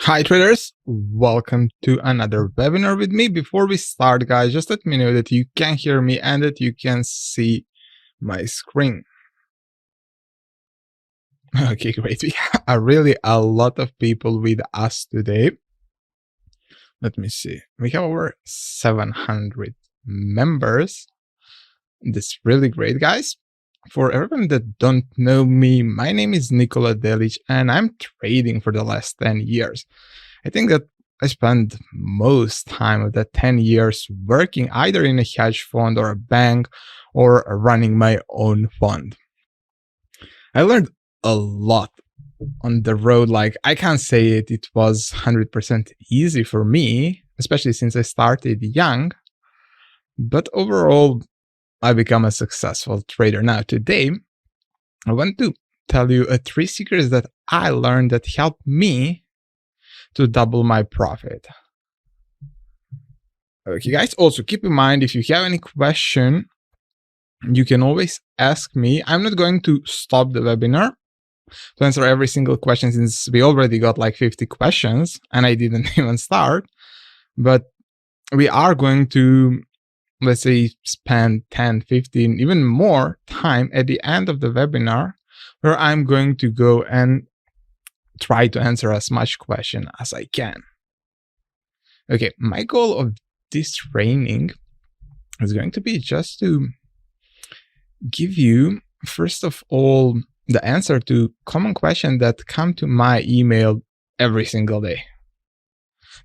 Hi traders, welcome to another webinar with me. Before we start guys, just let me know that you can hear me and that you can see my screen. Okay, great. We have really a lot of people with us today. Let me see. We have over 700 members. That's really great, guys. For everyone that don't know me, my name is Nicola Delic and I'm trading for the last 10 years. I think that I spent most time of that 10 years working either in a hedge fund or a bank or running my own fund. I learned a lot on the road. Like, I can't say it was 100% easy for me, especially since I started young, but overall I become a successful trader. Now today I want to tell you 3 secrets that I learned that helped me to double my profit. Okay guys, also keep in mind, if you have any question, you can always ask me. I'm not going to stop the webinar to answer every single question, since we already got like 50 questions and I didn't even start. But we are going to, let's say, spend 10, 15, even more time at the end of the webinar, where I'm going to go and try to answer as much question as I can. Okay, my goal of this training is going to be just to give you, first of all, the answer to common questions that come to my email every single day.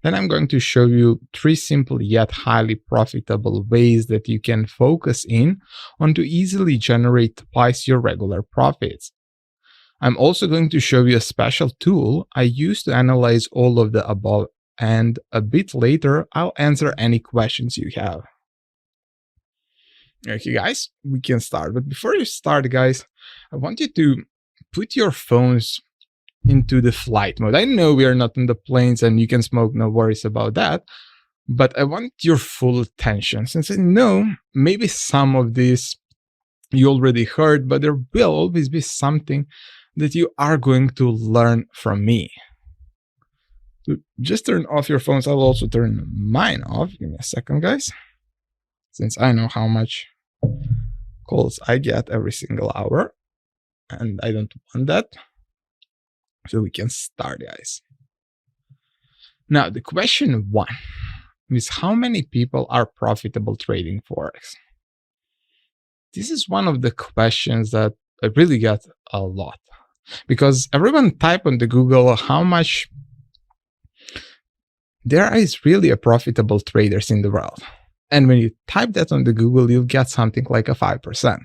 Then I'm going to show you 3 simple yet highly profitable ways that you can focus in on to easily generate twice your regular profits. I'm also going to show you a special tool I use to analyze all of the above, and a bit later I'll answer any questions you have. Okay guys, we can start. But before you start guys, I want you to put your phones into the flight mode. I know we are not in the planes and you can smoke, no worries about that, but I want your full attention, since I know maybe some of this you already heard, but there will always be something that you are going to learn from me. So just turn off your phones. I'll also turn mine off. Give me a second, guys, since I know how much calls I get every single hour, and I don't want that. So we can start, guys. Now, the question 1 is, how many people are profitable trading Forex? This is one of the questions that I really get a lot, because everyone type on the Google how much there is really a profitable traders in the world. And when you type that on the Google, you'll get something like a 5%.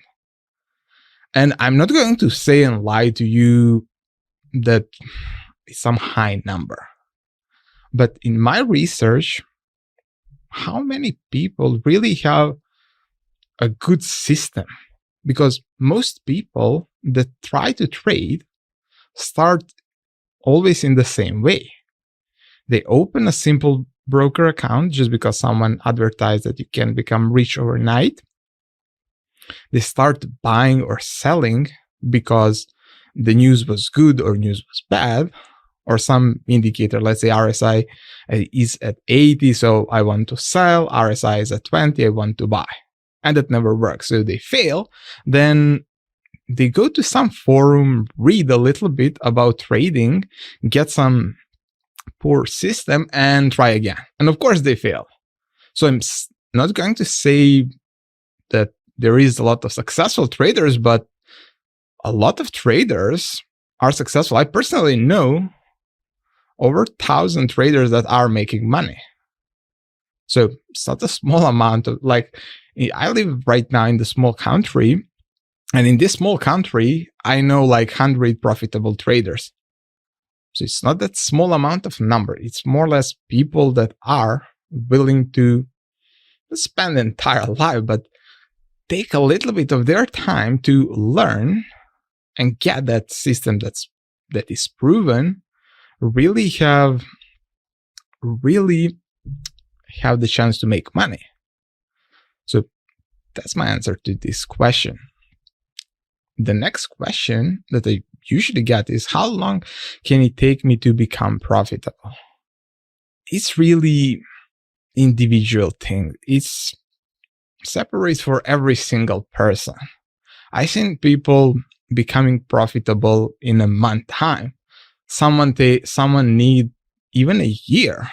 And I'm not going to say and lie to you that it's some high number. But in my research, how many people really have a good system? Because most people that try to trade start always in the same way. They open a simple broker account just because someone advertised that you can become rich overnight. They start buying or selling because the news was good or news was bad, or some indicator, let's say RSI is at 80, so I want to sell. RSI is at 20, I want to buy. And that never works. So they fail. Then they go to some forum, read a little bit about trading, get some poor system, and try again. And of course they fail. So I'm not going to say that there is a lot of successful traders, but a lot of traders are successful. I personally know over 1,000 traders that are making money. So it's not a small amount of, like, I live right now in the small country, and in this small country, I know like 100 profitable traders. So it's not that small amount of number. It's more or less people that are willing to spend the entire life, but take a little bit of their time to learn and get that system that is proven, really have the chance to make money. So that's my answer to this question. The next question that I usually get is how long can it take me to become profitable? It's really individual thing. It's separate for every single person. I've seen people becoming profitable in a month time. Someone need even a year.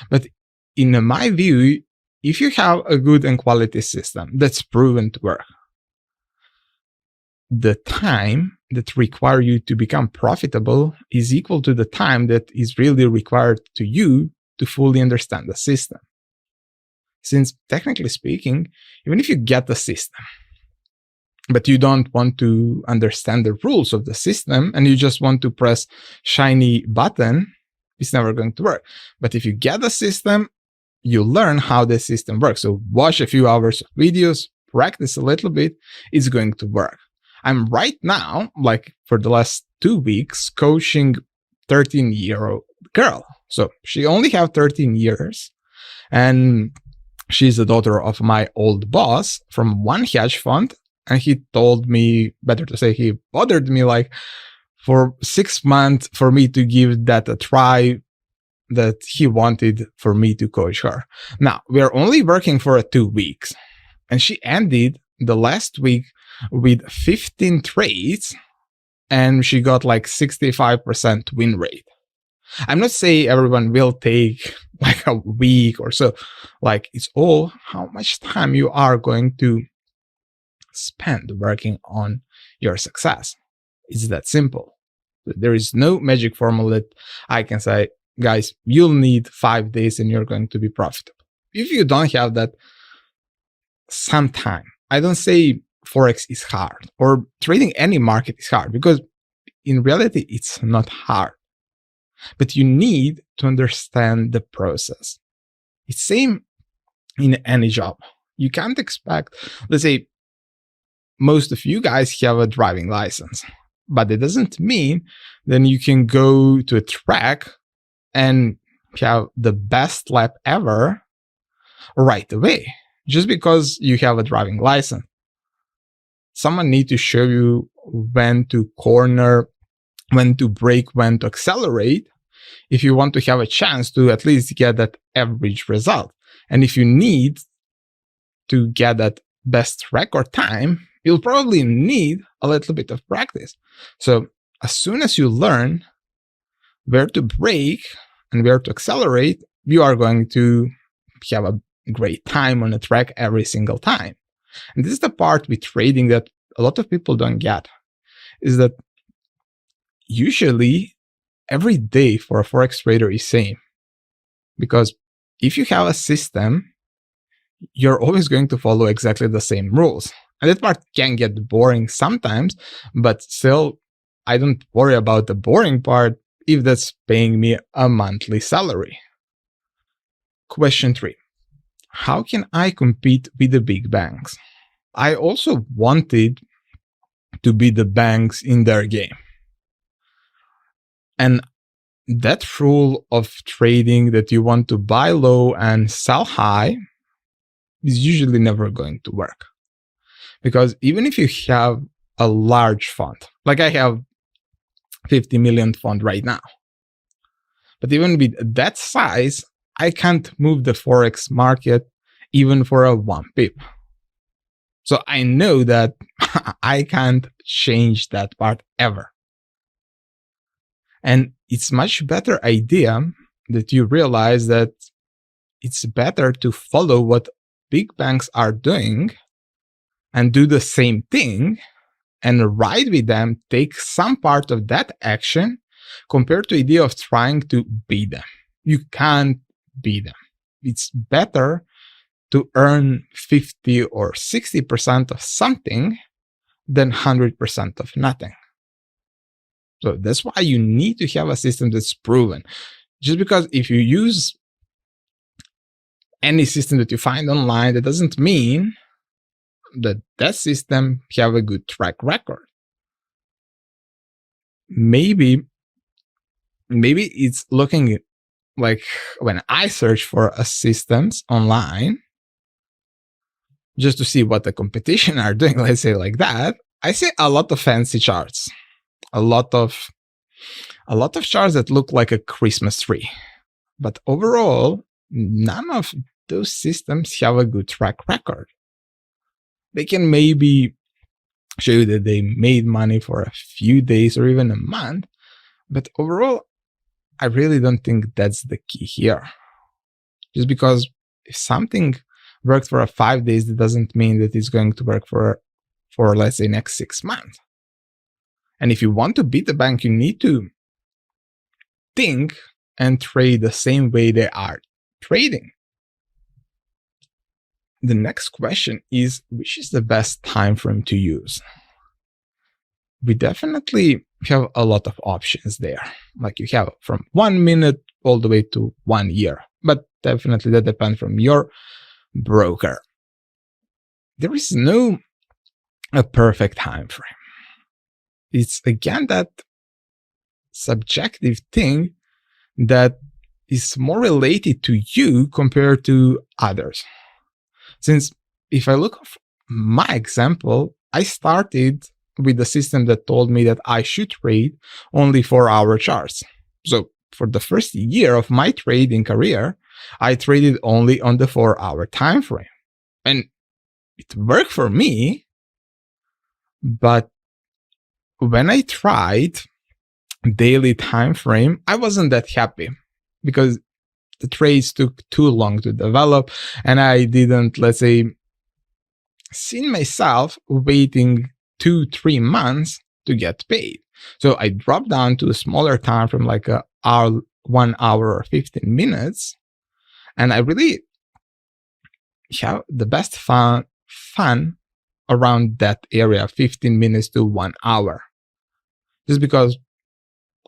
But in my view, if you have a good and quality system that's proven to work, the time that require you to become profitable is equal to the time that is really required to you to fully understand the system. Since technically speaking, even if you get the system, but you don't want to understand the rules of the system and you just want to press shiny button, it's never going to work. But if you get the system, you learn how the system works. So watch a few hours of videos, practice a little bit, it's going to work. I'm right now, like for the last 2 weeks, coaching 13-year-old girl. So she only have 13 years and she's the daughter of my old boss from one hedge fund. And he told me, better to say, he bothered me like for 6 months for me to give that a try, that he wanted for me to coach her. Now, we're only working for 2 weeks. And she ended the last week with 15 trades and she got like 65% win rate. I'm not saying everyone will take like a week or so. Like it's all how much time you are going to spend working on your success. It's that simple. There is no magic formula that I can say, guys, you'll need 5 days and you're going to be profitable. If you don't have that, some time. I don't say Forex is hard or trading any market is hard, because in reality, it's not hard. But you need to understand the process. It's same in any job. You can't expect, let's say, most of you guys have a driving license, but it doesn't mean then you can go to a track and have the best lap ever right away, just because you have a driving license. Someone needs to show you when to corner, when to brake, when to accelerate, if you want to have a chance to at least get that average result. And if you need to get that best record time, you'll probably need a little bit of practice. So as soon as you learn where to brake and where to accelerate, you are going to have a great time on the track every single time. And this is the part with trading that a lot of people don't get, is that usually every day for a Forex trader is same. Because if you have a system, you're always going to follow exactly the same rules. And that part can get boring sometimes, but still, I don't worry about the boring part if that's paying me a monthly salary. Question 3. How can I compete with the big banks? I also wanted to beat the banks in their game. And that rule of trading that you want to buy low and sell high is usually never going to work. Because even if you have a large fund, like I have 50 million fund right now, but even with that size, I can't move the Forex market even for a 1 pip. So I know that I can't change that part ever. And it's much better idea that you realize that it's better to follow what big banks are doing and do the same thing and ride with them, take some part of that action compared to the idea of trying to beat them. You can't beat them. It's better to earn 50 or 60% of something than 100% of nothing. So that's why you need to have a system that's proven. Just because if you use any system that you find online, that doesn't mean that that system have a good track record. Maybe it's looking like when I search for a systems online, just to see what the competition are doing, let's say like that, I see a lot of fancy charts. a lot of charts that look like a Christmas tree. But overall, none of those systems have a good track record. They can maybe show you that they made money for a few days or even a month, but overall, I really don't think that's the key here. Just because if something worked for 5 days, that doesn't mean that it's going to work for let's say next 6 months. And if you want to beat the bank, you need to think and trade the same way they are trading. The next question is, which is the best time frame to use? We definitely have a lot of options there. Like you have from 1 minute all the way to 1 year, but definitely that depends from your broker. There is no a perfect time frame. It's again that subjective thing that is more related to you compared to others. Since if I look at my example, I started with a system that told me that I should trade only 4-hour charts. So for the first year of my trading career, I traded only on the 4-hour time frame. And it worked for me, but when I tried daily time frame, I wasn't that happy because the trades took too long to develop, and I didn't, let's say, see myself waiting 2-3 months to get paid. So I dropped down to a smaller time from like 1 hour or 15 minutes, and I really have the best fun around that area, 15 minutes to 1 hour. Just because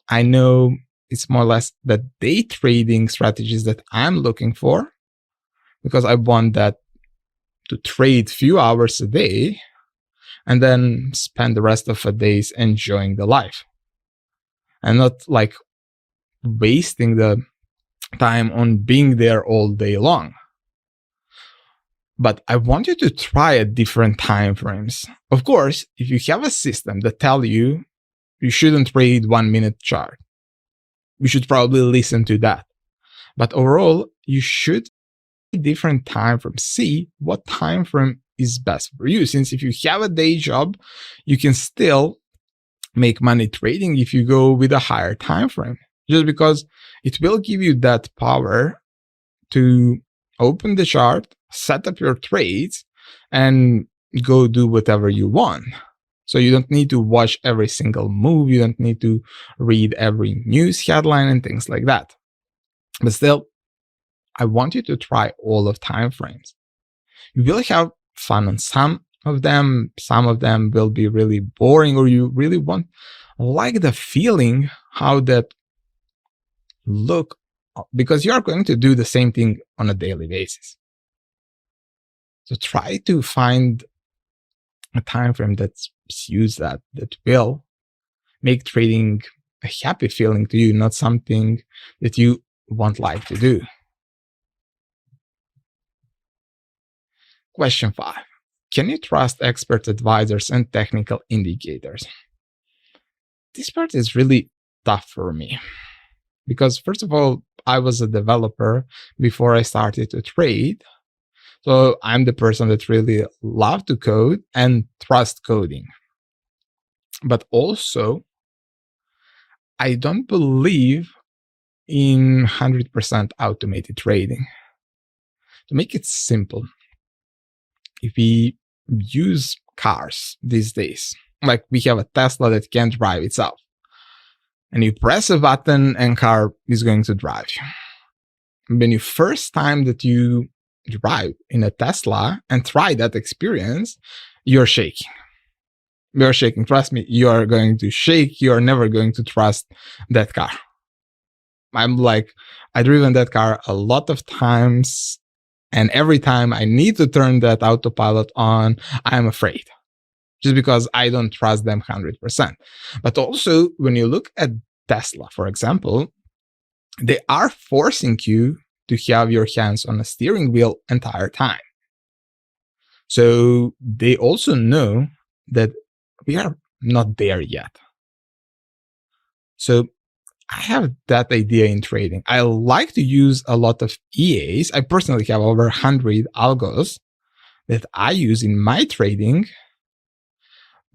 I know it's more or less the day trading strategies that I'm looking for, because I want that to trade few hours a day and then spend the rest of the days enjoying the life and not like wasting the time on being there all day long. But I want you to try at different time frames. Of course, if you have a system that tells you you shouldn't trade 1 minute chart, you should probably listen to that. But overall, you should different time frame, see what time frame is best for you. Since if you have a day job, you can still make money trading if you go with a higher time frame, just because it will give you that power to open the chart, set up your trades, and go do whatever you want. So you don't need to watch every single move. You don't need to read every news headline and things like that. But still, I want you to try all of time frames. You will have fun on some of them. Some of them will be really boring, or you really won't like the feeling how that look, because you are going to do the same thing on a daily basis. So try to find a time frame that suits that will make trading a happy feeling to you, not something that you won't like to do. Question 5. Can you trust expert advisors and technical indicators? This part is really tough for me because, first of all, I was a developer before I started to trade. So I'm the person that really love to code and trust coding. But also, I don't believe in 100% automated trading. To make it simple, if we use cars these days, like we have a Tesla that can drive itself, and you press a button and car is going to drive you. When you first time that you drive in a Tesla and try that experience, you're shaking. You're shaking. Trust me, you are going to shake. You are never going to trust that car. I've driven that car a lot of times, and every time I need to turn that autopilot on, I'm afraid, just because I don't trust them 100%. But also, when you look at Tesla, for example, they are forcing you to have your hands on a steering wheel entire time. So they also know that we are not there yet. So I have that idea in trading. I like to use a lot of EAs. I personally have over 100 algos that I use in my trading,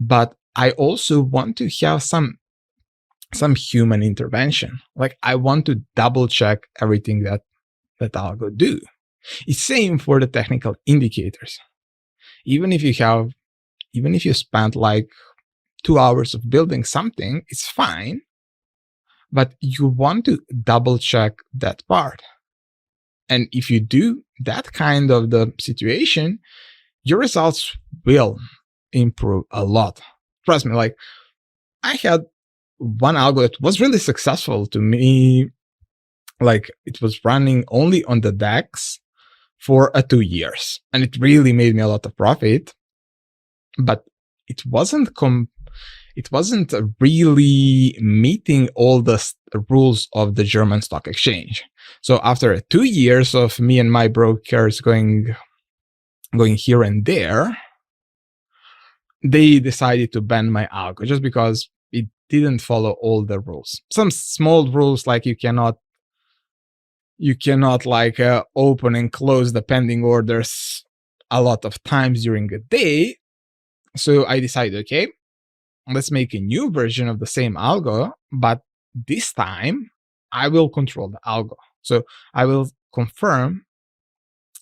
but I also want to have some human intervention. Like I want to double check everything that algo do. It's same for the technical indicators. Even if you spent like 2 hours of building something, it's fine, but you want to double check that part. And if you do that kind of the situation, your results will improve a lot. Trust me, like I had one algo that was really successful to me. Like it was running only on the DEX for 2 years, and it really made me a lot of profit. But it wasn't really meeting all the rules of the German stock exchange. So after 2 years of me and my brokers going here and there, they decided to ban my algo just because it didn't follow all the rules. Some small rules like you cannot like open and close the pending orders a lot of times during a day. So I decided, okay, let's make a new version of the same algo, but this time I will control the algo. So I will confirm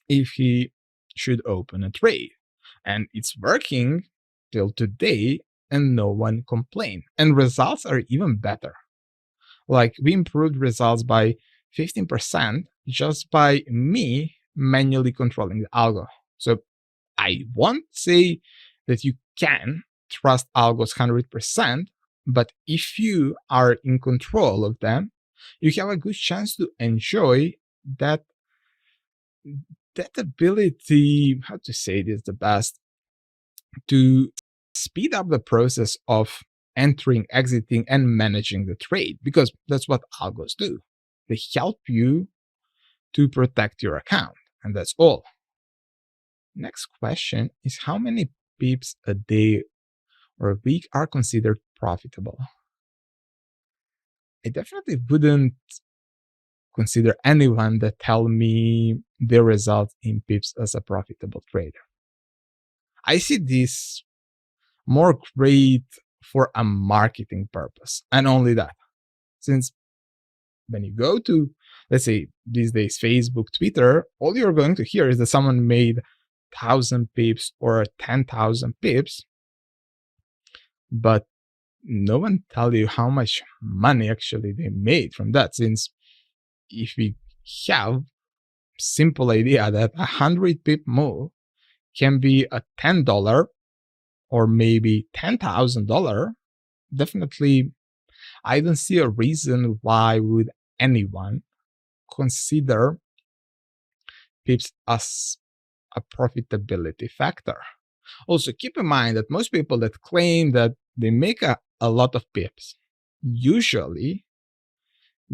if he should open a trade. And it's working till today, and no one complained. And results are even better. Like we improved results by 15% just by me manually controlling the algo. So I won't say that you can trust algos 100%, but if you are in control of them, you have a good chance to enjoy that ability, how to say this the best, to speed up the process of entering, exiting, and managing the trade, because that's what algos do. They help you to protect your account, and that's all. Next question is, how many pips a day or a week are considered profitable? I definitely wouldn't consider anyone that tell me their results in pips as a profitable trader. I see this more great for a marketing purpose, and only that. Since when you go to, let's say these days, Facebook, Twitter, all you're going to hear is that someone made 1,000 pips or 10,000 pips, but no one tell you how much money actually they made from that. Since if we have simple idea that 100 pip move can be a $10 or maybe $10,000, definitely I don't see a reason why would anyone consider pips as a profitability factor. Also, keep in mind that most people that claim that they make a lot of pips usually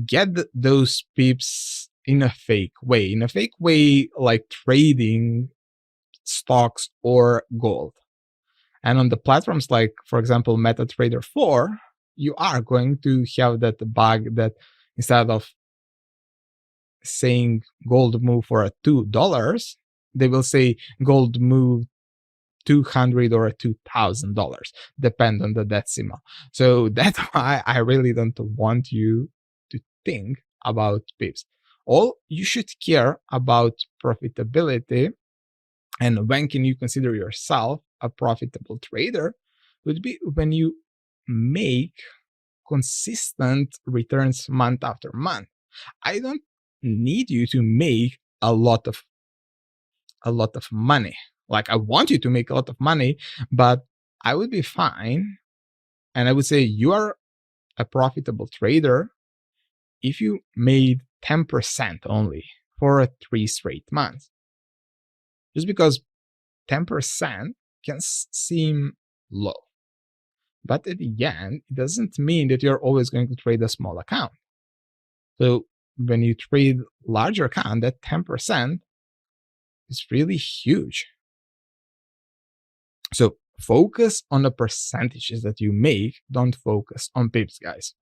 get those pips in a fake way, like trading stocks or gold. And on the platforms like, for example, MetaTrader 4, you are going to have that bug that instead of saying gold move for a $2, they will say gold move 200 or $2,000, depend on the decimal. So that's why I really don't want you to think about pips. All you should care about profitability and when can you consider yourself a profitable trader would be when you make consistent returns month after month. I don't need you to make a lot of money. Like I want you to make a lot of money, but I would be fine. And I would say you are a profitable trader if you made 10% only for 3 straight months. Just because 10% can seem low. But at the end, it doesn't mean that you're always going to trade a small account. So when you trade larger account, that 10% is really huge. So focus on the percentages that you make. Don't focus on pips, guys.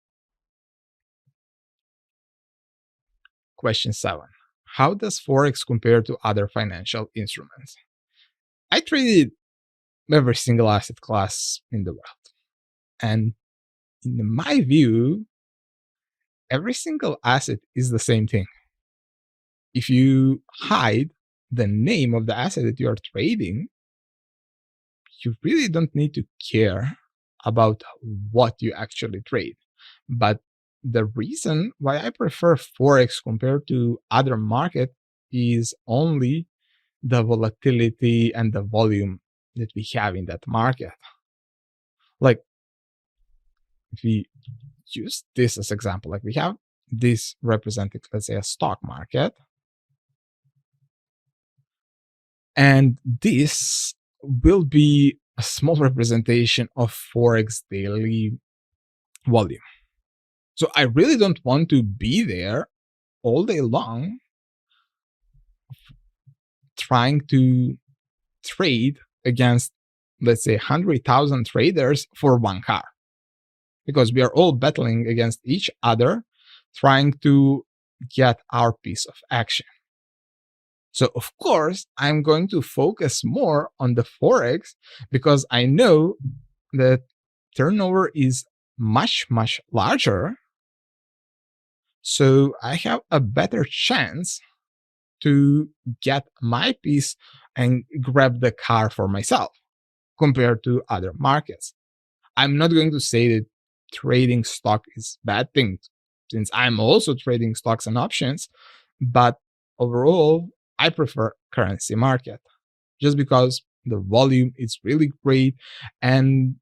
Question 7. How does Forex compare to other financial instruments? I traded every single asset class in the world. And in my view, every single asset is the same thing. If you hide the name of the asset that you are trading, you really don't need to care about what you actually trade. But the reason why I prefer Forex compared to other market is only the volatility and the volume that we have in that market. Like, if we use this as example, like we have this representing, let's say, a stock market, and this will be a small representation of Forex daily volume. So I really don't want to be there all day long trying to trade against, let's say, 100,000 traders for one car, because we are all battling against each other trying to get our piece of action. So of course, I'm going to focus more on the Forex because I know that turnover is much, much larger. So I have a better chance to get my piece and grab the car for myself compared to other markets. I'm not going to say that trading stock is bad thing, since I'm also trading stocks and options, but overall, I prefer currency market just because the volume is really great, and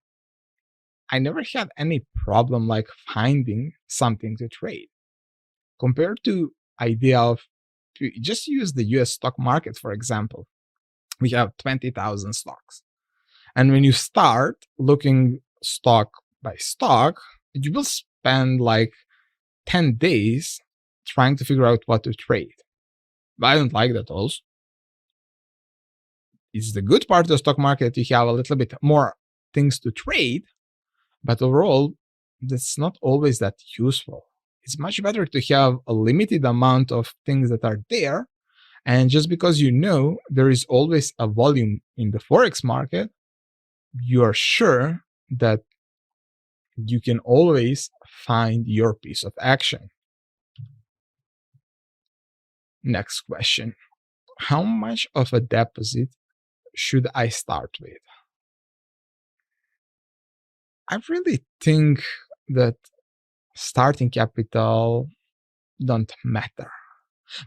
I never had any problem like finding something to trade. Compared to idea of, just use the US stock market, for example, we have 20,000 stocks. And when you start looking stock by stock, you will spend like 10 days trying to figure out what to trade. But I don't like that also. It's the good part of the stock market, you have a little bit more things to trade, but overall, that's not always that useful. It's much better to have a limited amount of things that are there, and just because you know there is always a volume in the Forex market, you are sure that you can always find your piece of action. Next question. How much of a deposit should I start with? I really think that starting capital don't matter,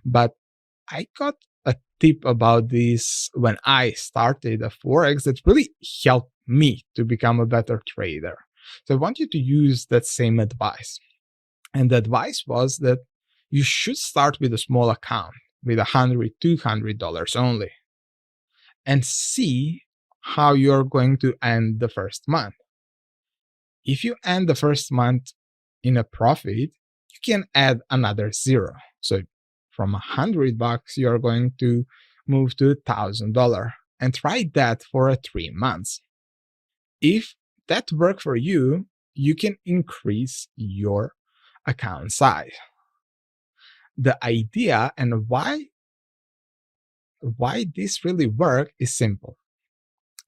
but I got a tip about this when I started a Forex that really helped me to become a better trader. So I want you to use that same advice. And the advice was that you should start with a small account with $100, $200 only, and see how you're going to end the first month. If you end the first month in a profit, you can add another zero. So from $100, you're going to move to $1,000 and try that for 3 months. If that works for you, you can increase your account size. The idea and why this really works is simple.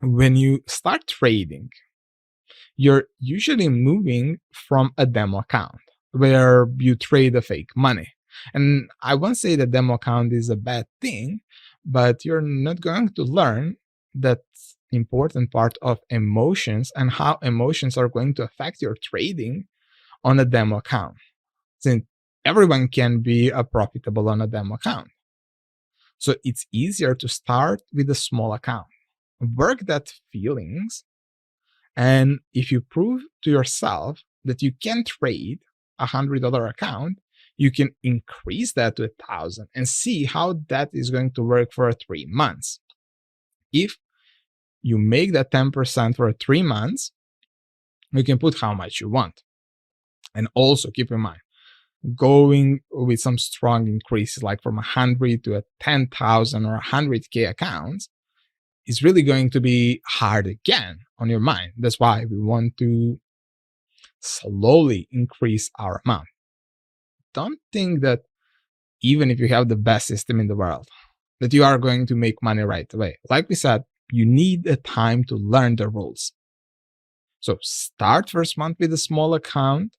When you start trading, you're usually moving from a demo account where you trade a fake money. And I won't say that demo account is a bad thing, but you're not going to learn that important part of emotions and how emotions are going to affect your trading on a demo account, since everyone can be profitable on a demo account. So it's easier to start with a small account, work that feelings, and if you prove to yourself that you can trade $100 account, you can increase that to 1,000 and see how that is going to work for 3 months. If you make that 10% for 3 months, you can put how much you want. And also keep in mind, going with some strong increases like from 100 to 10,000 or 100K accounts is really going to be hard again on your mind. That's why we want to slowly increase our amount. Don't think that even if you have the best system in the world, that you are going to make money right away. Like we said, you need a time to learn the rules. So start first month with a small account,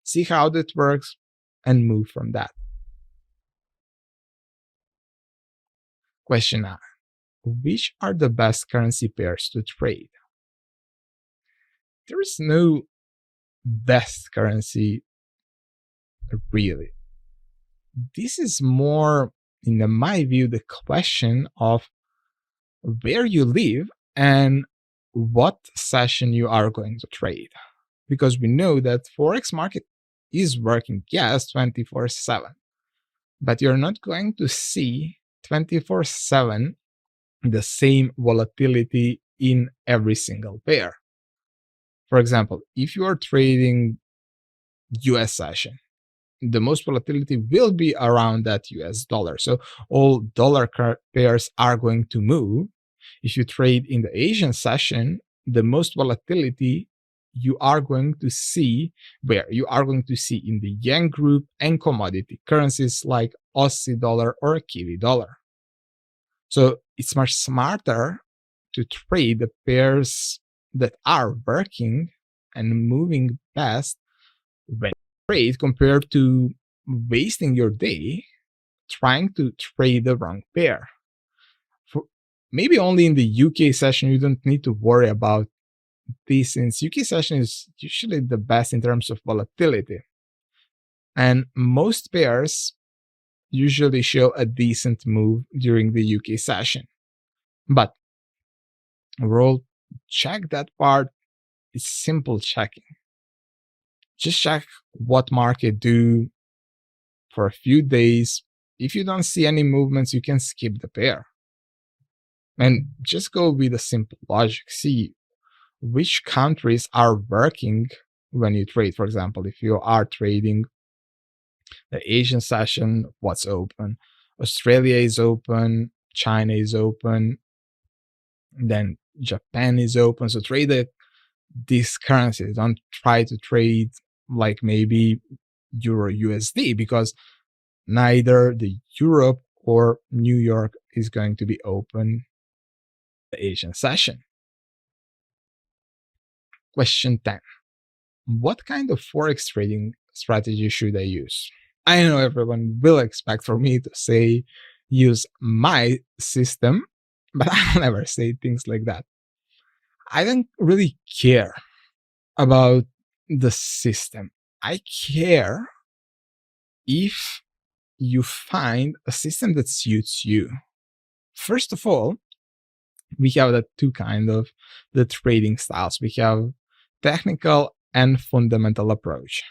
see how that works, and move from that. Question 9. Which are the best currency pairs to trade? There is no best currency, really. This is more, in my view, the question of where you live and what session you are going to trade. Because we know that Forex market is working, yes, 24/7, but you're not going to see 24/7 the same volatility in every single pair. For example, if you are trading US session, the most volatility will be around that US dollar. So all dollar pairs are going to move. If you trade in the Asian session, the most volatility you are going to see in the yen group and commodity currencies like Aussie dollar or Kiwi dollar. So it's much smarter to trade the pairs that are working and moving best when you trade, compared to wasting your day trying to trade the wrong pair. For maybe only in the UK session you don't need to worry about this, since UK session is usually the best in terms of volatility. And most pairs usually show a decent move during the UK session. But overall, check that part. It's simple checking. Just check what market do for a few days. If you don't see any movements, you can skip the pair. And just go with a simple logic. See which countries are working when you trade. For example, if you are trading the Asian session, what's open? Australia is open, China is open, then Japan is open. So trade these currencies. Don't try to trade like maybe Euro USD, because neither the Europe or New York is going to be open the Asian session. Question 10. What kind of Forex trading strategy should I use? I know everyone will expect for me to say use my system, but I'll never say things like that. I don't really care about the system. I care if you find a system that suits you. First of all, we have the two kind of the trading styles. We have technical and fundamental approach.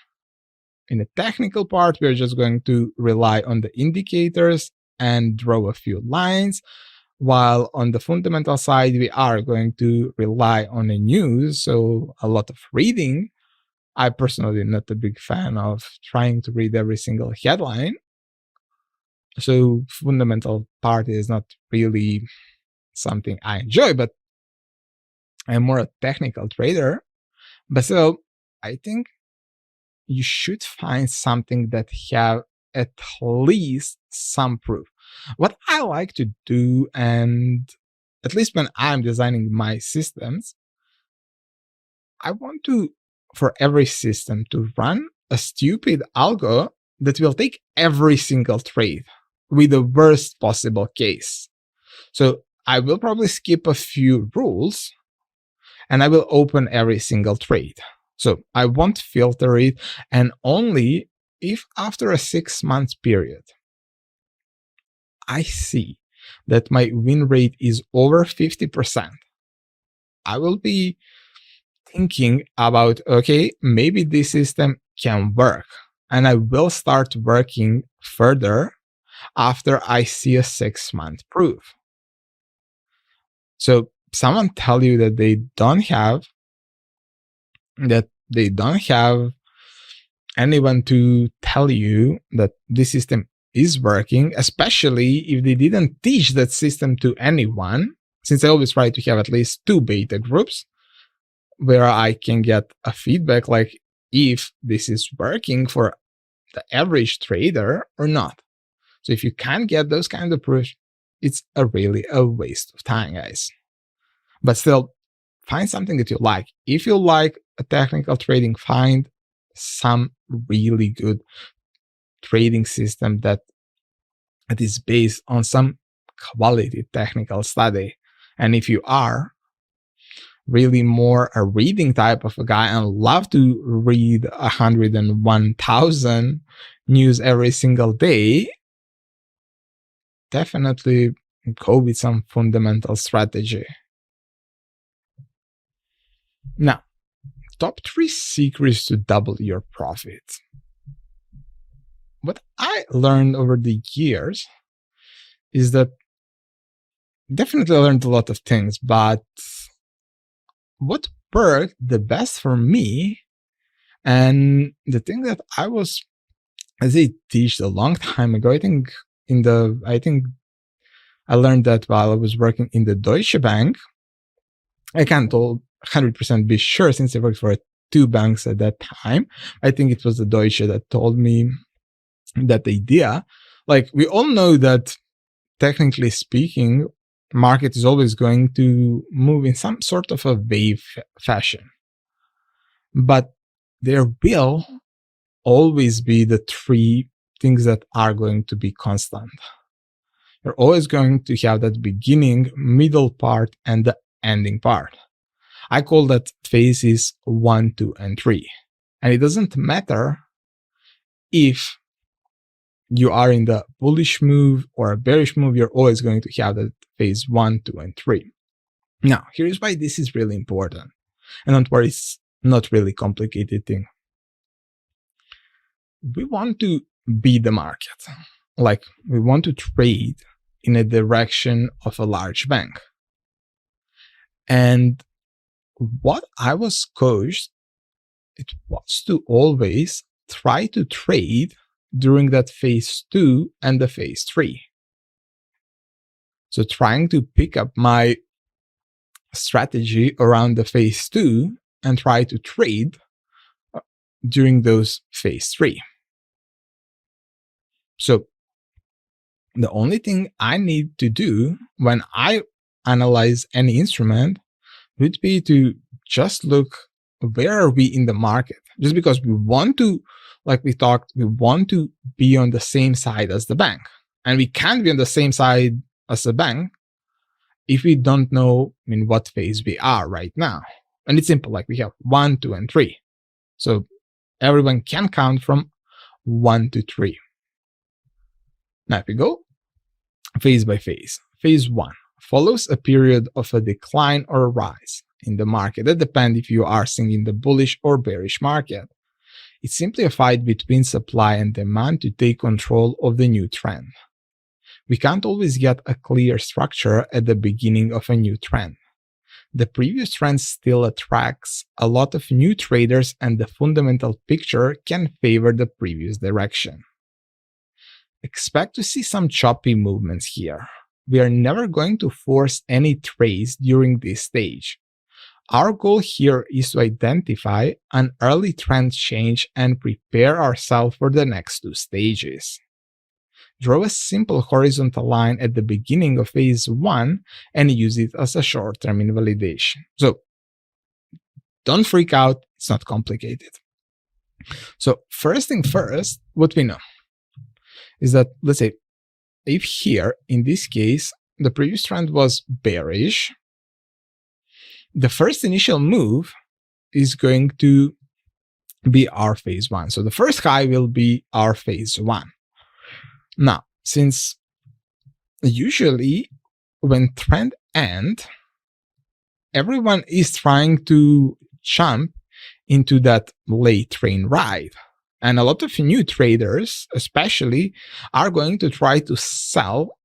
In the technical part, we're just going to rely on the indicators and draw a few lines, while on the fundamental side, we are going to rely on the news, so a lot of reading. I personally am not a big fan of trying to read every single headline. So fundamental part is not really something I enjoy, but I'm more a technical trader. But still, I think you should find something that have at least some proof. What I like to do, and at least when I'm designing my systems, I want to, for every system, to run a stupid algo that will take every single trade with the worst possible case. So I will probably skip a few rules and I will open every single trade. So I won't filter it, and only if after a 6-month period I see that my win rate is over 50%, I will be thinking about, okay, maybe this system can work, and I will start working further after I see a 6-month proof. So someone tell you that they don't have anyone to tell you that this system is working, especially if they didn't teach that system to anyone, since I always try to have at least 2 beta groups where I can get a feedback like if this is working for the average trader or not. So if you can't get those kind of proofs, it's really a waste of time, guys. But still, find something that you like. If you like a technical trading, find some really good trading system that is based on some quality technical study. And if you are really more a reading type of a guy and love to read 101,000 news every single day, definitely go with some fundamental strategy. Now, top 3 secrets to double your profits. What I learned over the years is that definitely I learned a lot of things, but what worked the best for me, and the thing that I was, as I teach a long time ago, I think I learned that while I was working in the Deutsche Bank. I can't 100% be sure since I worked for 2 banks at that time. I think it was the Deutsche that told me that idea. Like, we all know that technically speaking, market is always going to move in some sort of a wave fashion. But there will always be the 3 things that are going to be constant. You're always going to have that beginning, middle part, and the ending part. I call that phases 1, 2, and 3. And it doesn't matter if you are in the bullish move or a bearish move, you're always going to have that phase 1, 2, and 3. Now, here's why this is really important. And don't worry, it's not really complicated thing. We want to beat the market. Like, we want to trade in a direction of a large bank. And what I was coached, it was to always try to trade during that phase 2 and the phase 3. So trying to pick up my strategy around the phase 2 and try to trade during those phase 3. So the only thing I need to do when I analyze any instrument would be to just look, where are we in the market? Just because we want to, like we talked, we want to be on the same side as the bank. And we can't be on the same side as the bank if we don't know in what phase we are right now. And it's simple, like we have 1, 2, and 3. So everyone can count from 1 to 3. Now if we go phase by phase, phase 1 follows a period of a decline or a rise in the market. That depends if you are seeing in the bullish or bearish market. It's simply a fight between supply and demand to take control of the new trend. We can't always get a clear structure at the beginning of a new trend. The previous trend still attracts a lot of new traders, and the fundamental picture can favor the previous direction. Expect to see some choppy movements here. We are never going to force any trades during this stage. Our goal here is to identify an early trend change and prepare ourselves for the next 2 stages. Draw a simple horizontal line at the beginning of phase 1 and use it as a short-term invalidation. So don't freak out, it's not complicated. So first thing first, what we know is that, let's say, if here, in this case, the previous trend was bearish, the first initial move is going to be our phase 1. So the first high will be our phase 1. Now, since usually when trend ends, everyone is trying to jump into that late train ride. And a lot of new traders, especially, are going to try to sell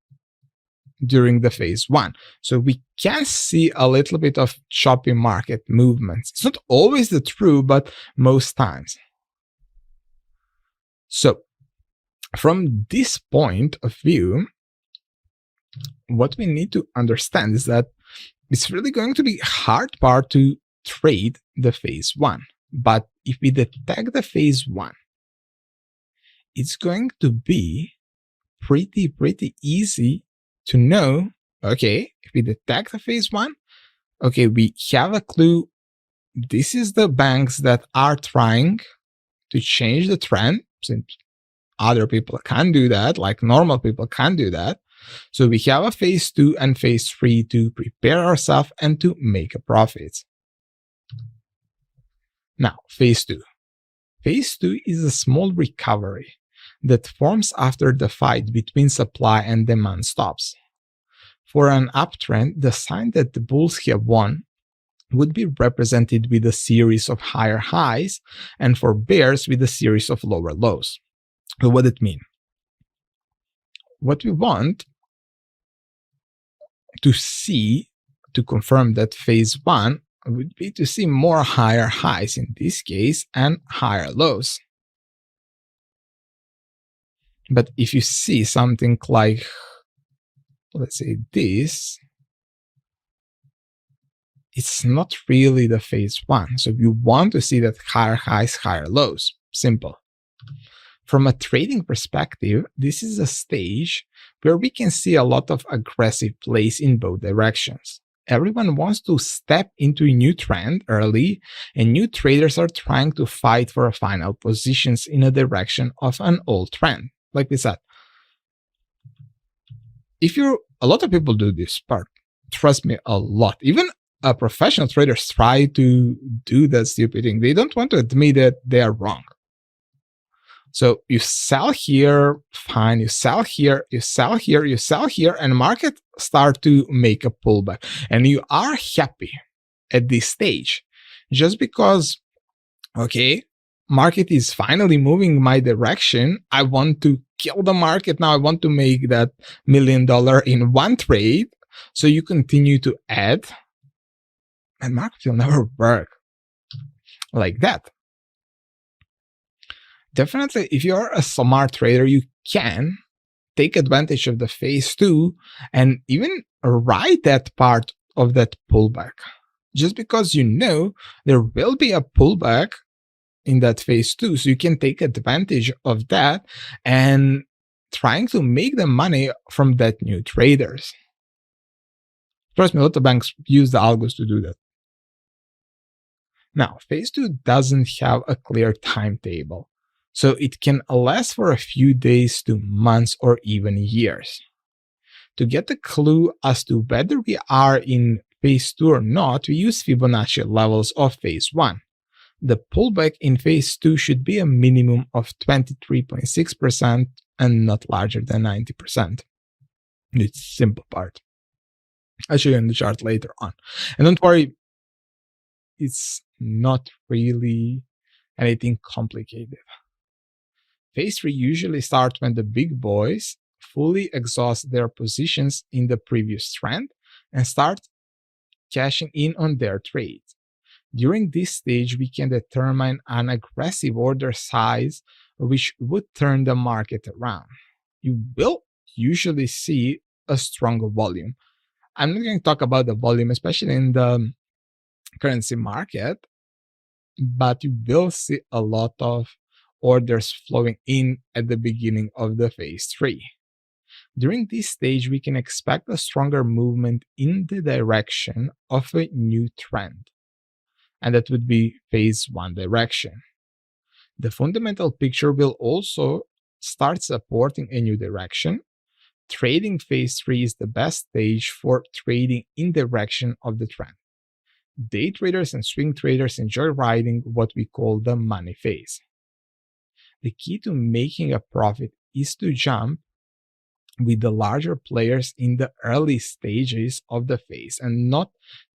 during the phase 1. So we can see a little bit of choppy market movements. It's not always the true, but most times. So from this point of view, what we need to understand is that it's really going to be hard part to trade the phase 1. But if we detect the phase 1, it's going to be pretty easy to know, okay, if we detect a phase one, okay, we have a clue. This is the banks that are trying to change the trend, since other people can do that, like normal people can do that. So we have a phase two and phase three to prepare ourselves and to make a profit. Now, phase two. Phase two is a small recovery that forms after the fight between supply and demand stops. For an uptrend, the sign that the bulls have won would be represented with a series of higher highs, and for bears with a series of lower lows. So what does it mean? What we want to see to confirm that phase one would be to see more higher highs in this case and higher lows. But if you see something like, let's say this, it's not really the phase one. So you want to see that higher highs, higher lows. Simple. From a trading perspective, this is a stage where we can see a lot of aggressive plays in both directions. Everyone wants to step into a new trend early, and new traders are trying to fight for final positions in a direction of an old trend. Like we said, a lot of people do this part. Trust me, a lot. Even professional traders try to do that stupid thing. They don't want to admit that they are wrong. So you sell here, fine, you sell here, you sell here, you sell here, and market start to make a pullback. And you are happy at this stage just because, okay, market is finally moving my direction. I want to kill the market now. I want to make that $1 million in one trade. So you continue to add, and market will never work like that. Definitely, if you're a smart trader, you can take advantage of the phase two and even ride that part of that pullback. Just because you know there will be a pullback in that phase two, so you can take advantage of that and trying to make the money from that new traders. Trust me, a lot of banks use the algos to do that. Now, phase two doesn't have a clear timetable, so it can last for a few days to months or even years. To get a clue as to whether we are in phase two or not, we use Fibonacci levels of phase one. The pullback in phase two should be a minimum of 23.6% and not larger than 90%. It's a simple part. I'll show you in the chart later on. And don't worry, it's not really anything complicated. Phase three usually starts when the big boys fully exhaust their positions in the previous trend and start cashing in on their trades. During this stage, we can determine an aggressive order size which would turn the market around. You will usually see a stronger volume. I'm not going to talk about the volume, especially in the currency market, but you will see a lot of orders flowing in at the beginning of the phase three. During this stage, we can expect a stronger movement in the direction of a new trend, and that would be phase one direction. The fundamental picture will also start supporting a new direction. Trading phase three is the best stage for trading in direction of the trend. Day traders and swing traders enjoy riding what we call the money phase. The key to making a profit is to jump with the larger players in the early stages of the phase and not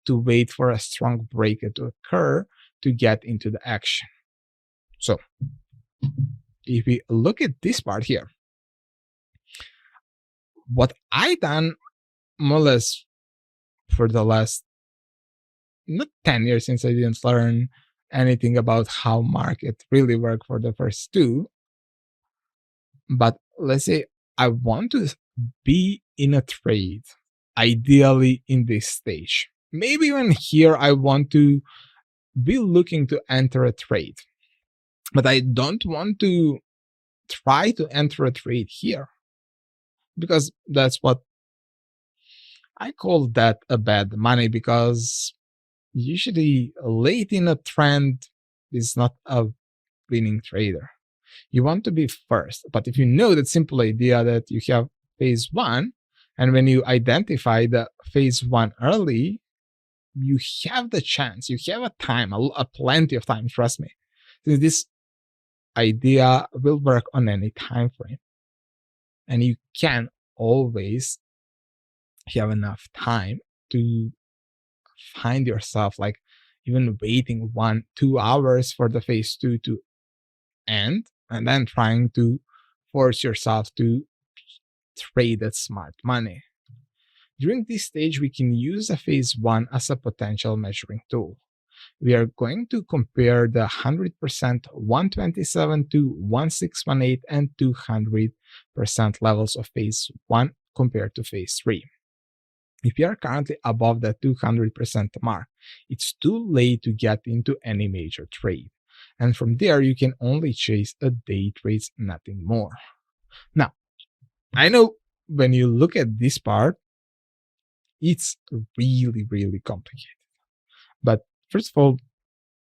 to wait for a strong break to occur to get into the action. So if we look at this part here, what I done more or less for the last not 10 years, since I didn't learn anything about how market really work for the first two, but let's say I want to be in a trade, ideally in this stage. Maybe even here I want to be looking to enter a trade, but I don't want to try to enter a trade here. because that's what I call that a bad money, because usually late in a trend is not a winning trader. You want to be first, but if you know that simple idea that you have phase one, and when you identify the phase one early, you have the chance, you have a time, a plenty of time, trust me. This idea will work on any time frame, and you can always have enough time to find yourself like even waiting 1-2 hours for the phase two to end, and then trying to force yourself to trade that smart money. During this stage, we can use a phase one as a potential measuring tool. We are going to compare the 100%, 127 to 1618 and 200% levels of phase one compared to phase three. If you are currently above the 200% mark, it's too late to get into any major trade. And from there, you can only chase a day trades, nothing more. Now, I know when you look at this part, it's really, really complicated. But first of all,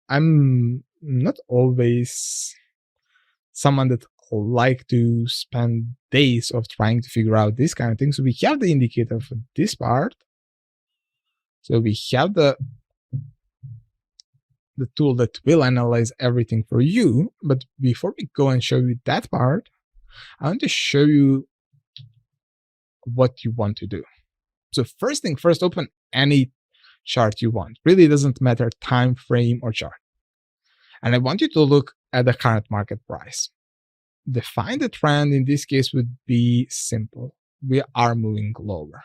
I'm not always someone that like to spend days of trying to figure out this kind of thing. So we have the indicator for this part. So we have the tool that will analyze everything for you. But before we go and show you that part, I want to show you what you want to do. So first thing first, open any chart you want. Really doesn't matter time frame or chart. And I want you to look at the current market price. Define the trend. In this case would be simple. We are moving lower.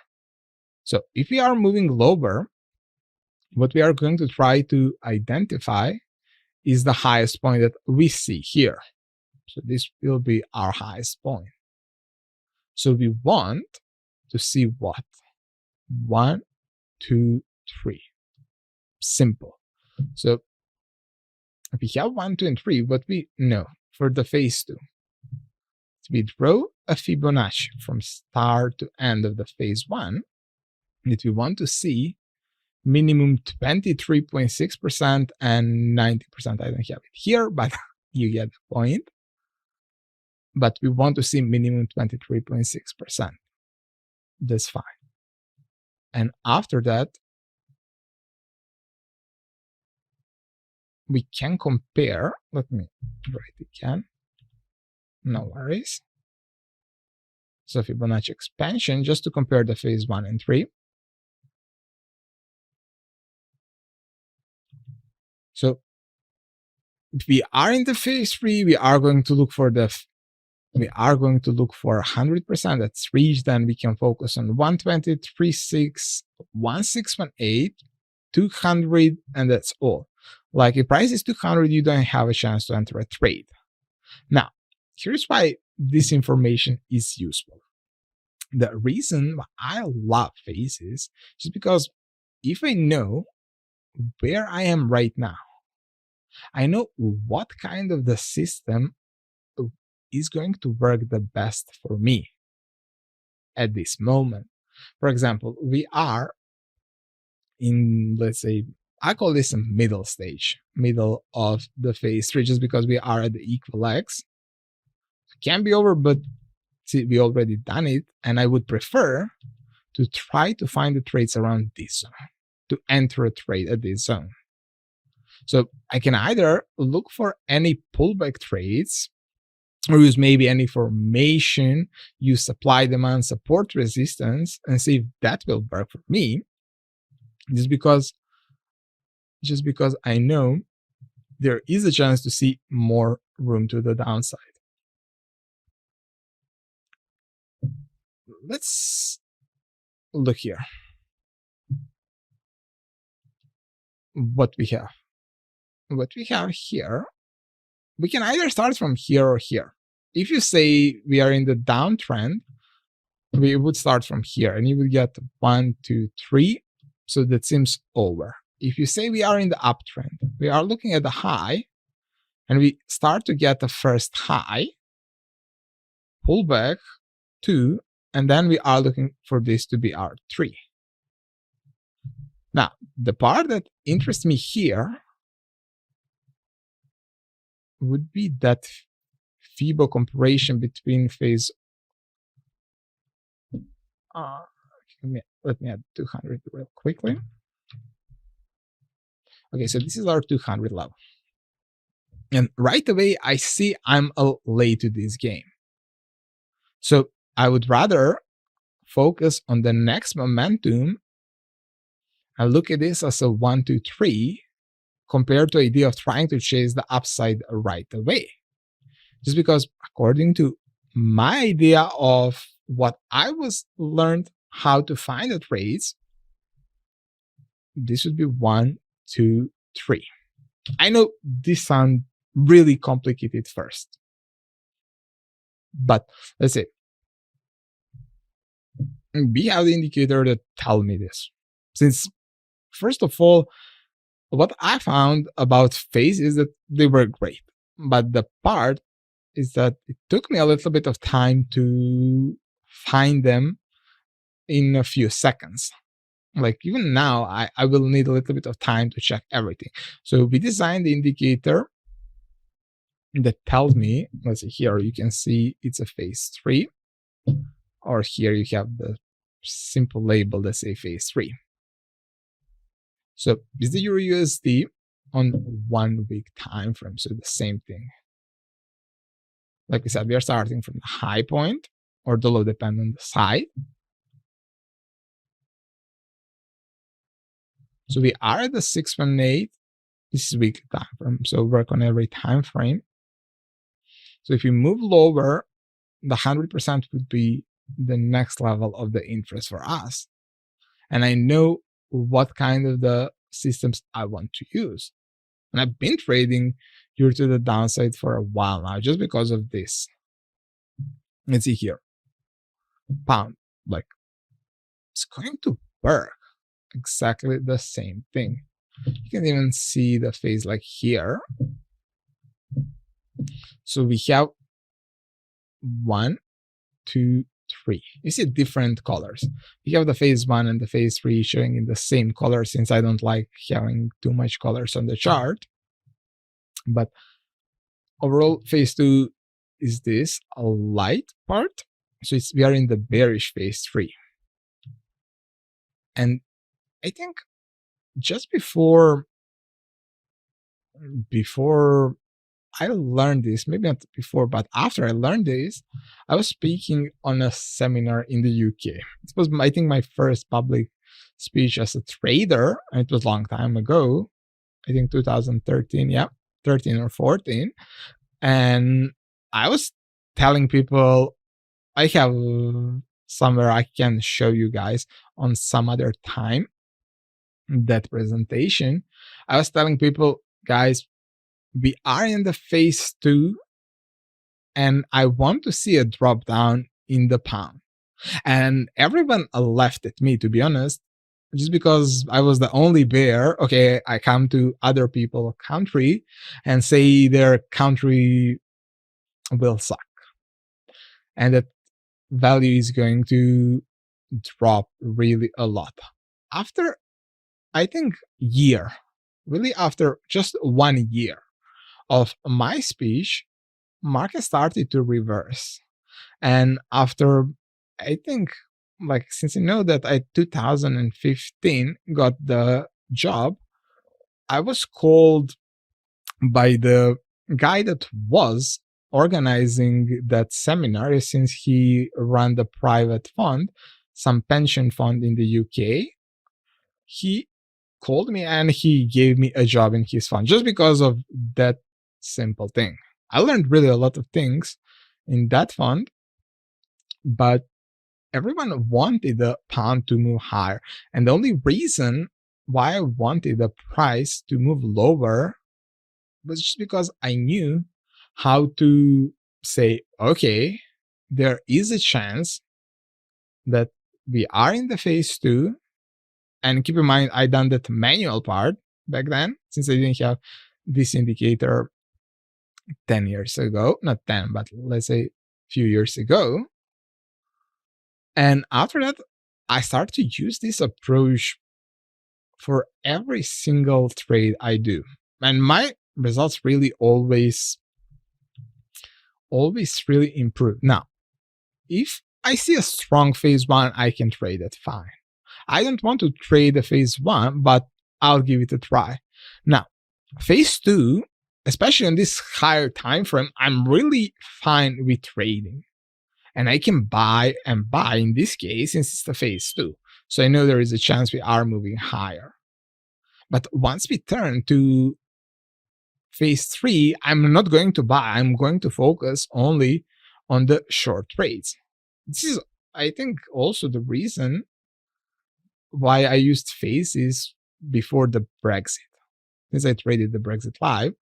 So if we are moving lower, what we are going to try to identify is the highest point that we see here. So this will be our highest point. So we want to see what? 1, 2, 3. Simple. So if we have 1, 2, and 3, what we know for the phase 2, we draw a Fibonacci from start to end of the phase 1, that we want to see minimum 23.6% and 90%. I don't have it here, but you get the point. But we want to see minimum 23.6%. That's fine. And after that, we can compare. Let me write it again. No worries. So Fibonacci expansion, just to compare the phase 1 and 3. So if we are in the phase 3, we are going to look for 100% that's reached. Then we can focus on 120, 36, 1618, 200, and that's all. Like if price is 200, you don't have a chance to enter a trade. Now, here's why this information is useful. The reason why I love phases is because if I know where I am right now, I know what kind of the system is going to work the best for me at this moment. For example, we are in, let's say, I call this a middle stage, middle of the phase 3, just because we are at the equal X. It can be over, but see, we already done it, and I would prefer to try to find the trades around this zone, to enter a trade at this zone. So I can either look for any pullback trades, or use maybe any formation, use supply, demand, support, resistance, and see if that will work for me. Just because I know there is a chance to see more room to the downside. Let's look here. What we have here, we can either start from here or here. If you say we are in the downtrend, we would start from here, and you will get 1, 2, 3. So that seems over. If you say we are in the uptrend, we are looking at the high, and we start to get the first high, pull back to And then we are looking for this to be our 3. Now, the part that interests me here would be that FIBO comparison between phase. Let me add 200 real quickly. Okay, so this is our 200 level. And right away, I see I'm late to this game. So I would rather focus on the next momentum and look at this as a 1, 2, 3 compared to the idea of trying to chase the upside right away. Just because according to my idea of what I was learned how to find the trades, this would be 1, 2, 3. I know this sounds really complicated first, but let's say we have the indicator that tell me this. Since first of all, what I found about phase is that they were great, but the part is that it took me a little bit of time to find them in a few seconds. Like even now, I will need a little bit of time to check everything. So we designed the indicator that tells me, let's see here, you can see it's a phase 3, or here you have the simple label that say phase 3. So is the Euro USD on 1 week time frame. So the same thing. Like we said, we are starting from the high point or the low, depending on the side. So we are at the 618. This is weekly time frame. So work on every time frame. So if you move lower, the 100% would be the next level of the interest for us. And I know what kind of the systems I want to use. And I've been trading Euro to the downside for a while now, just because of this. Let's see here. Pound, like it's going to work exactly the same thing. You can even see the phase like here. So we have 1, 2, 3. You see different colors. We have the phase 1 and the phase 3 showing in the same color, since I don't like having too much colors on the chart. But overall, phase 2 is this a light part. So we are in the bearish phase 3. And I think just before I learned this, maybe not before, but after I learned this, I was speaking on a seminar in the UK. It was, I think, my first public speech as a trader, and it was a long time ago. I think 2013, yeah, 13 or 14. And I was telling people, I have somewhere I can show you guys on some other time that presentation. I was telling people, guys, we are in the phase 2 and I want to see a drop down in the pound. And everyone laughed at me, to be honest, just because I was the only bear. Okay, I come to other people's country and say their country will suck and that value is going to drop really a lot. After, I think, year, really after just 1 year of my speech, market started to reverse. And after, I think, like, since you know that I 2015 got the job, I was called by the guy that was organizing that seminar, since he ran the private fund, some pension fund in the UK. He called me and he gave me a job in his fund just because of that simple thing. I learned really a lot of things in that fund, but everyone wanted the pound to move higher. And the only reason why I wanted the price to move lower was just because I knew how to say, okay, there is a chance that we are in the phase 2. And keep in mind, I done that manual part back then, since I didn't have this indicator 10 years ago, not 10, but let's say a few years ago. And after that, I started to use this approach for every single trade I do. And my results really always really improve. Now, if I see a strong phase one, I can trade it fine. I don't want to trade the phase one, but I'll give it a try. Now, phase two, especially on this higher time frame, I'm really fine with trading. And I can buy and buy in this case since it's the phase two. So I know there is a chance we are moving higher. But once we turn to phase three, I'm not going to buy. I'm going to focus only on the short trades. This is, I think, also the reason why I used phases before the Brexit, since I traded the Brexit live.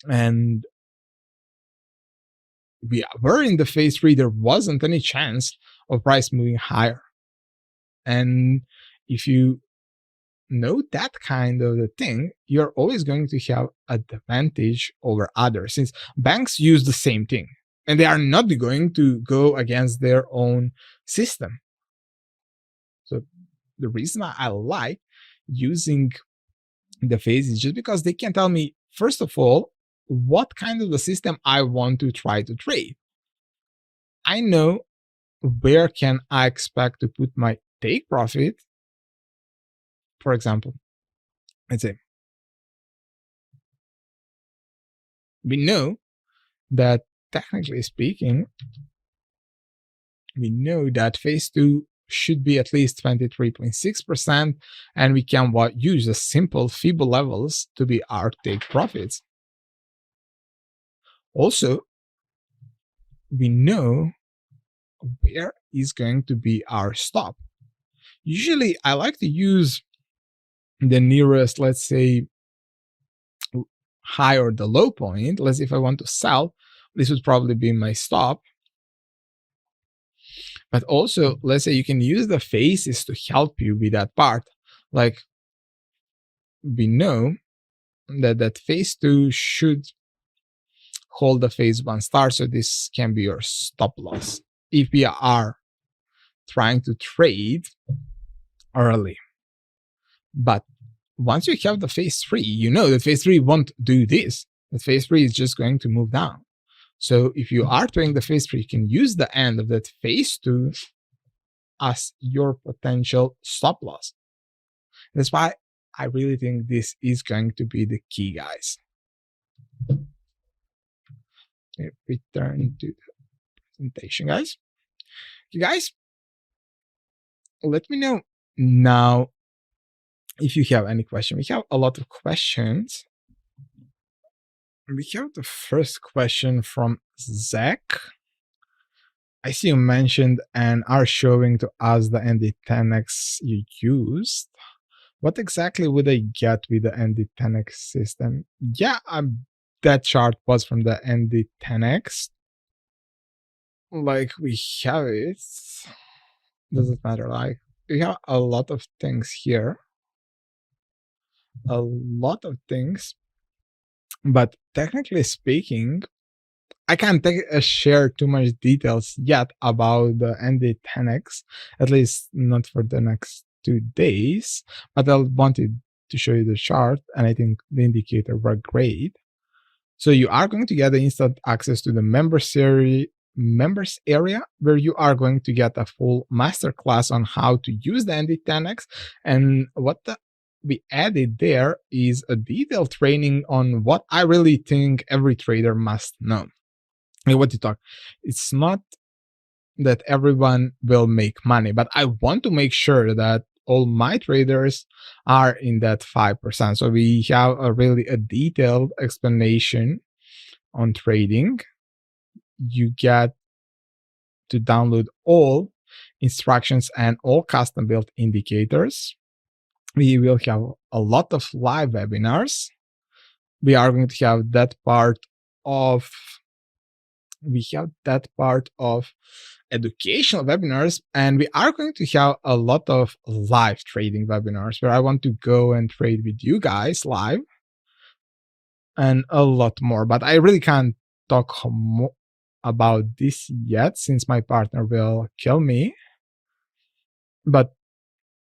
And we were in the phase three, there wasn't any chance of price moving higher. And if you know that kind of a thing, you're always going to have advantage over others, since banks use the same thing and they are not going to go against their own system. So the reason I like using the phase is just because they can tell me, first of all, what kind of the system I want to try to trade. I know where can I expect to put my take profit. For example, let's say we know that technically speaking, we know that phase two should be at least 23.6%, and we can use the simple FIBO levels to be our take profits. Also, we know where is going to be our stop. Usually, I like to use the nearest, let's say, high or the low point. Let's say if I want to sell, this would probably be my stop. But also, let's say you can use the phases to help you with that part. Like, we know that phase two should hold the phase one star, so this can be your stop loss if we are trying to trade early. But once you have the phase three, you know that phase three won't do this. That phase three is just going to move down. So if you are trading the phase three, you can use the end of that phase two as your potential stop loss. That's why I really think this is going to be the key, guys. Okay, return to the presentation, guys. You guys, let me know now if you have any question. We have a lot of questions. We have the first question from Zach. I see you mentioned and are showing to us the ND10X you used. What exactly would I get with the ND10X system? Yeah, that chart was from the ND10X. Like, we have it. Doesn't matter. Like, we have a lot of things here. A lot of things. But technically speaking, I can't share too much details yet about the ND10X, at least not for the next 2 days, but I wanted to show you the chart, and I think the indicator worked great. So you are going to get the instant access to the members area, where you are going to get a full masterclass on how to use the ND10X, and what we added there is a detailed training on what I really think every trader must know. And what you talk, it's not that everyone will make money, but I want to make sure that all my traders are in that 5%. So we have a detailed explanation on trading. You get to download all instructions and all custom built indicators. We will have a lot of live webinars. We are going to have that part of educational webinars, and we are going to have a lot of live trading webinars where I want to go and trade with you guys live, and a lot more. But I really can't talk about this yet, since my partner will kill me, but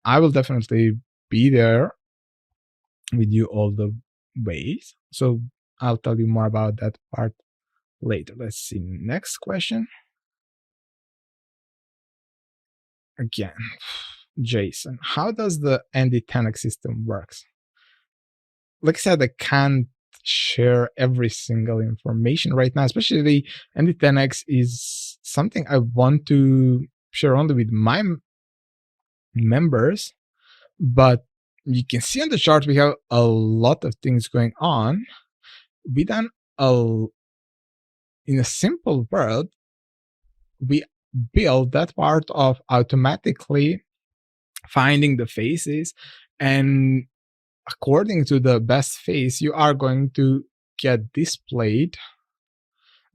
I will definitely be there with you all the ways. So I'll tell you more about that part later. Let's see. Next question. Again, Jason, how does the ND10X system works? Like I said, I can't share every single information right now, especially the ND10X is something I want to share only with my members, but you can see on the chart we have a lot of things going on. We done in a simple world, we build that part of automatically finding the faces, and according to the best face, you are going to get displayed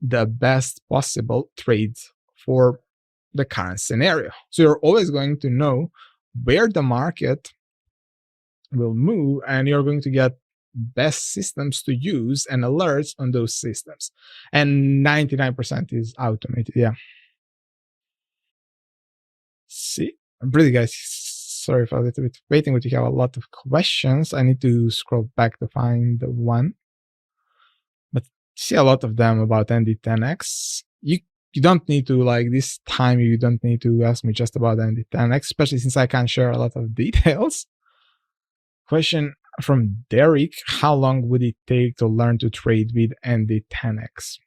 the best possible trades for the current scenario. So you're always going to know where the market will move, and you're going to get best systems to use and alerts on those systems. And 99% is automated. Yeah. See, I'm pretty guys. Sorry for a little bit waiting, but we have a lot of questions. I need to scroll back to find the one. But see a lot of them about ND10X. You don't need to, like this time, you don't need to ask me just about ND10X, especially since I can't share a lot of details. Question from Derek, how long would it take to learn to trade with ND10X?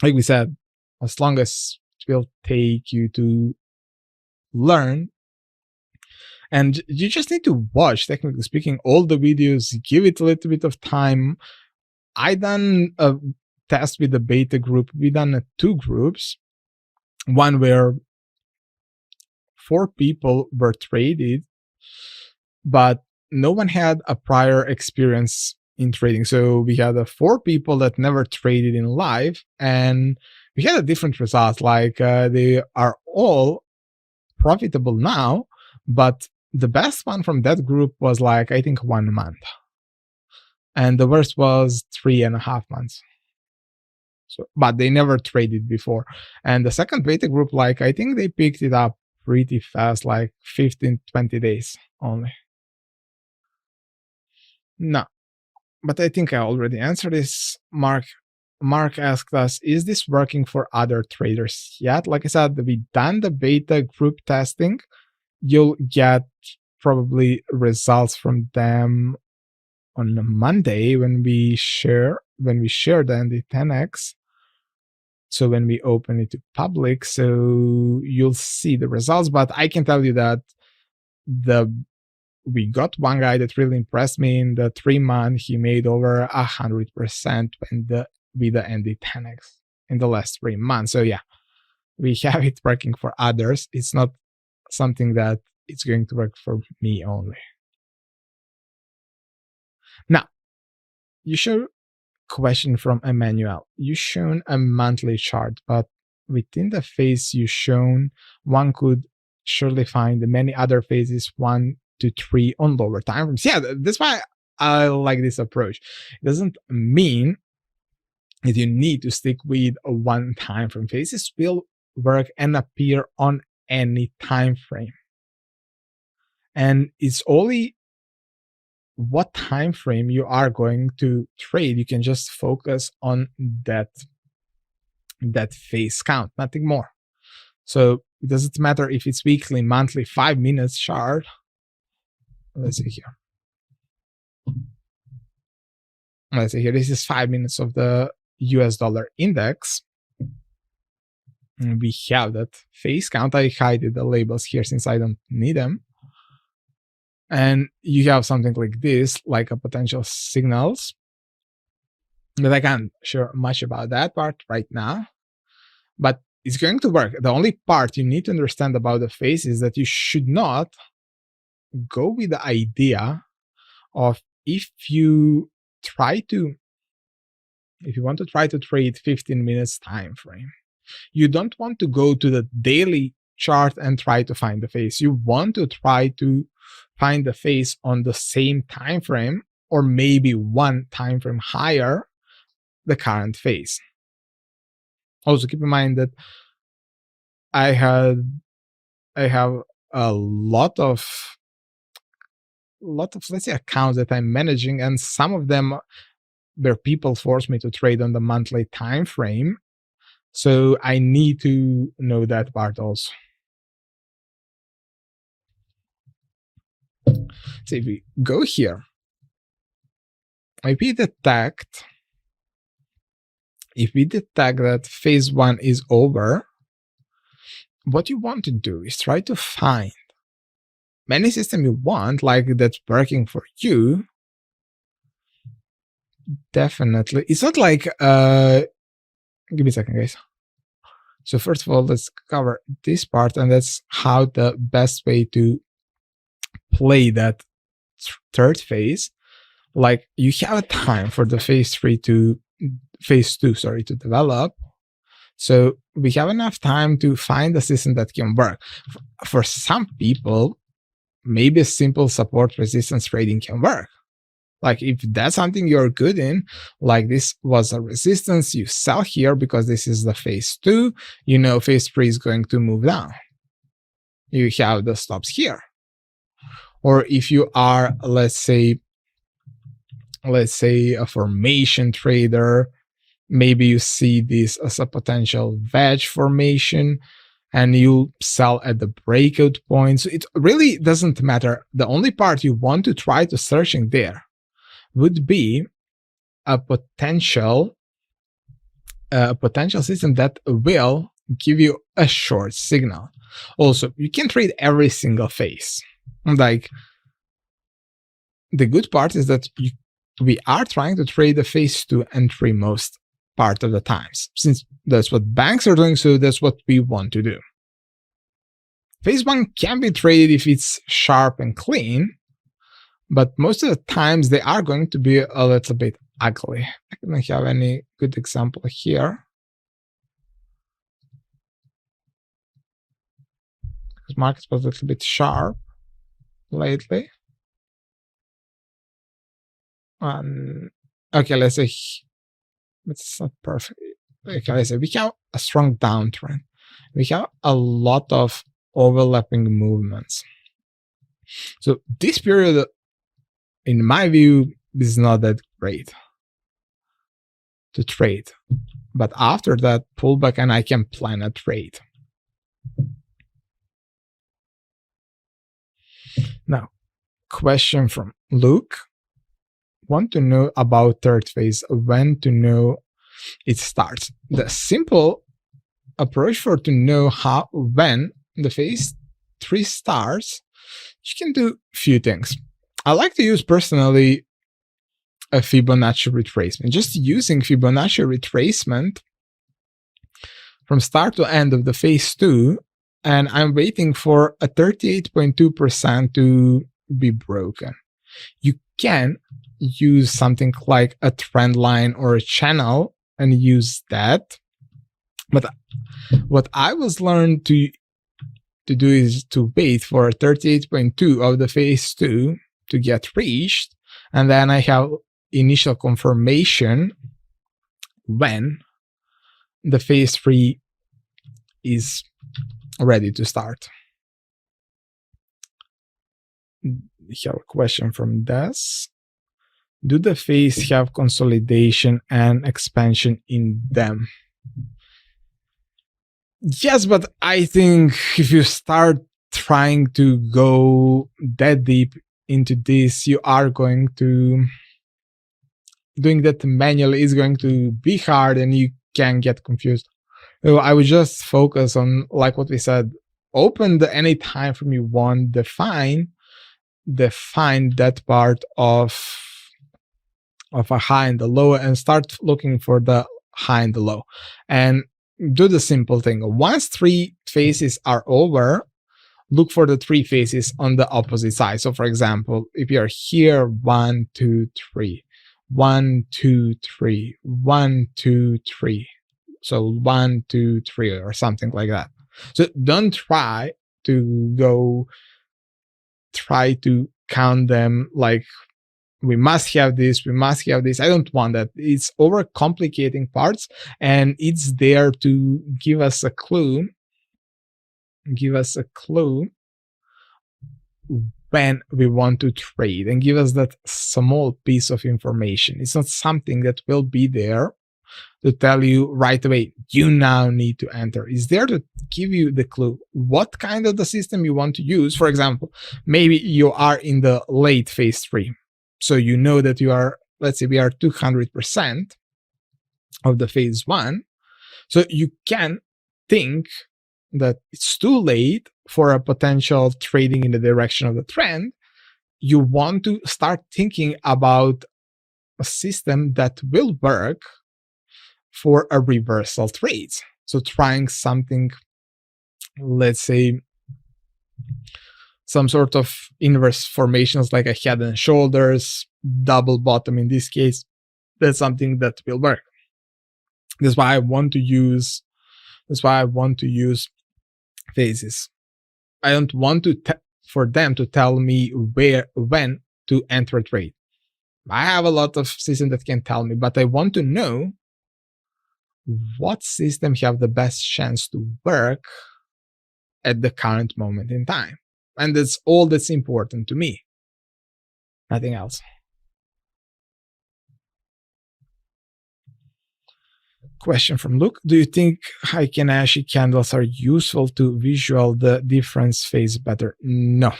Like we said, as long as it will take you to learn, and you just need to watch, technically speaking, all the videos, give it a little bit of time. I done a test with the beta group. We done 2 groups, one where 4 people were traded, but no one had a prior experience in trading. So we had 4 people that never traded in live, and we had a different result. Like they are all profitable now, but the best one from that group was like, I think 1 month. And the worst was 3.5 months. So, but they never traded before. And the second beta group, like I think they picked it up pretty fast, like 15, 20 days only. No, but I think I already answered this. Mark asked us, is this working for other traders yet? Like I said, we done the beta group testing. You'll get probably results from them on Monday when we share the ND10X. So when we open it to public, so you'll see the results. But I can tell you that we got one guy that really impressed me. In the 3 months, he made over 100% with the ND10X in the last 3 months. So yeah, we have it working for others. It's not something that it's going to work for me only. Now, you show question from Emmanuel. You shown a monthly chart, but within the phase you shown, one could surely find many other phases 1 to 3 on lower time frames. Yeah, that's why I like this approach. It doesn't mean that you need to stick with a 1 time frame. Phases will work and appear on any time frame. And it's only what time frame you are going to trade. You can just focus on that phase count, nothing more. So it doesn't matter if it's weekly, monthly, 5 minutes chart. Let's see here. Let's see here. This is 5 minutes of the US dollar index. And we have that phase count. I hide the labels here since I don't need them. And you have something like this, like a potential signals. But I can't share much about that part right now. But it's going to work. The only part you need to understand about the phase is that you should not go with the idea of if you want to try to trade 15 minutes time frame, you don't want to go to the daily chart and try to find the phase. You want to try to find the phase on the same time frame, or maybe 1 time frame higher the current phase. Also keep in mind that I have a lot of let's say accounts that I'm managing, and some of them where people force me to trade on the monthly time frame. So I need to know that part also. So if we go here, if we detect that phase one is over, what you want to do is try to find any system you want, like that's working for you. Definitely. It's not like, give me a second, guys. So first of all, let's cover this part, and that's how the best way to play that third phase. Like you have a time for the phase two, to develop. So we have enough time to find a system that can work. For some people, maybe a simple support resistance trading can work. Like if that's something you're good in, like this was a resistance, you sell here because this is the phase two, you know phase three is going to move down. You have the stops here. Or if you are, let's say a formation trader, maybe you see this as a potential wedge formation and you sell at the breakout point. So it really doesn't matter. The only part you want to try to searching there would be a potential system that will give you a short signal. Also, you can trade every single phase. Like the good part is that we are trying to trade the phase two and three most part of the times, since that's what banks are doing. So that's what we want to do. Phase one can be traded if it's sharp and clean, but most of the times they are going to be a little bit ugly. I don't have any good example here. Because market was a little bit sharp lately. Okay, let's say it's not perfect. Okay, let's say we have a strong downtrend. We have a lot of overlapping movements. So this period, in my view, is not that great to trade. But after that pullback, and I can plan a trade. Now, question from Luke. Want to know about third phase, when to know it starts. The simple approach for to know when the phase three starts, you can do a few things. I like to use personally a Fibonacci retracement. Just using Fibonacci retracement from start to end of the phase two, and I'm waiting for a 38.2% to be broken. You can use something like a trend line or a channel and use that. But what I was learned to do is to wait for 38.2 of the phase two to get reached, and then I have initial confirmation when the phase three is ready to start. We have a question from Des. Do the phase have consolidation and expansion in them? Yes, but I think if you start trying to go that deep into this, you are going to doing that manually is going to be hard and you can get confused. So I would just focus on, like what we said, open the any time frame you want, define that part of a high and the low, and start looking for the high and the low, and do the simple thing. Once three phases are over, look for the three phases on the opposite side. So for example, if you're here, 1, 2, 3, 1, 2, 3, 1, 2, 3. So 1, 2, 3 or something like that. So don't try to count them like we must have this, we must have this. I don't want that. It's overcomplicating parts, and it's there to give us a clue, when we want to trade, and give us that small piece of information. It's not something that will be there to tell you right away, you now need to enter. It's there to give you the clue what kind of the system you want to use. For example, maybe you are in the late phase 3. So you know that you are, let's say we are 200% of the phase 1. So you can think that it's too late for a potential trading in the direction of the trend. You want to start thinking about a system that will work for a reversal trade. So trying something, let's say, some sort of inverse formations like a head and shoulders, double bottom in this case, that's something that will work. That's why I want to use phases. I don't want for them to tell me when to enter a trade. I have a lot of systems that can tell me, but I want to know what system have the best chance to work at the current moment in time. And that's all that's important to me. Nothing else. Question from Luke. Do you think Heiken Ashi candles are useful to visual the difference phase better? No.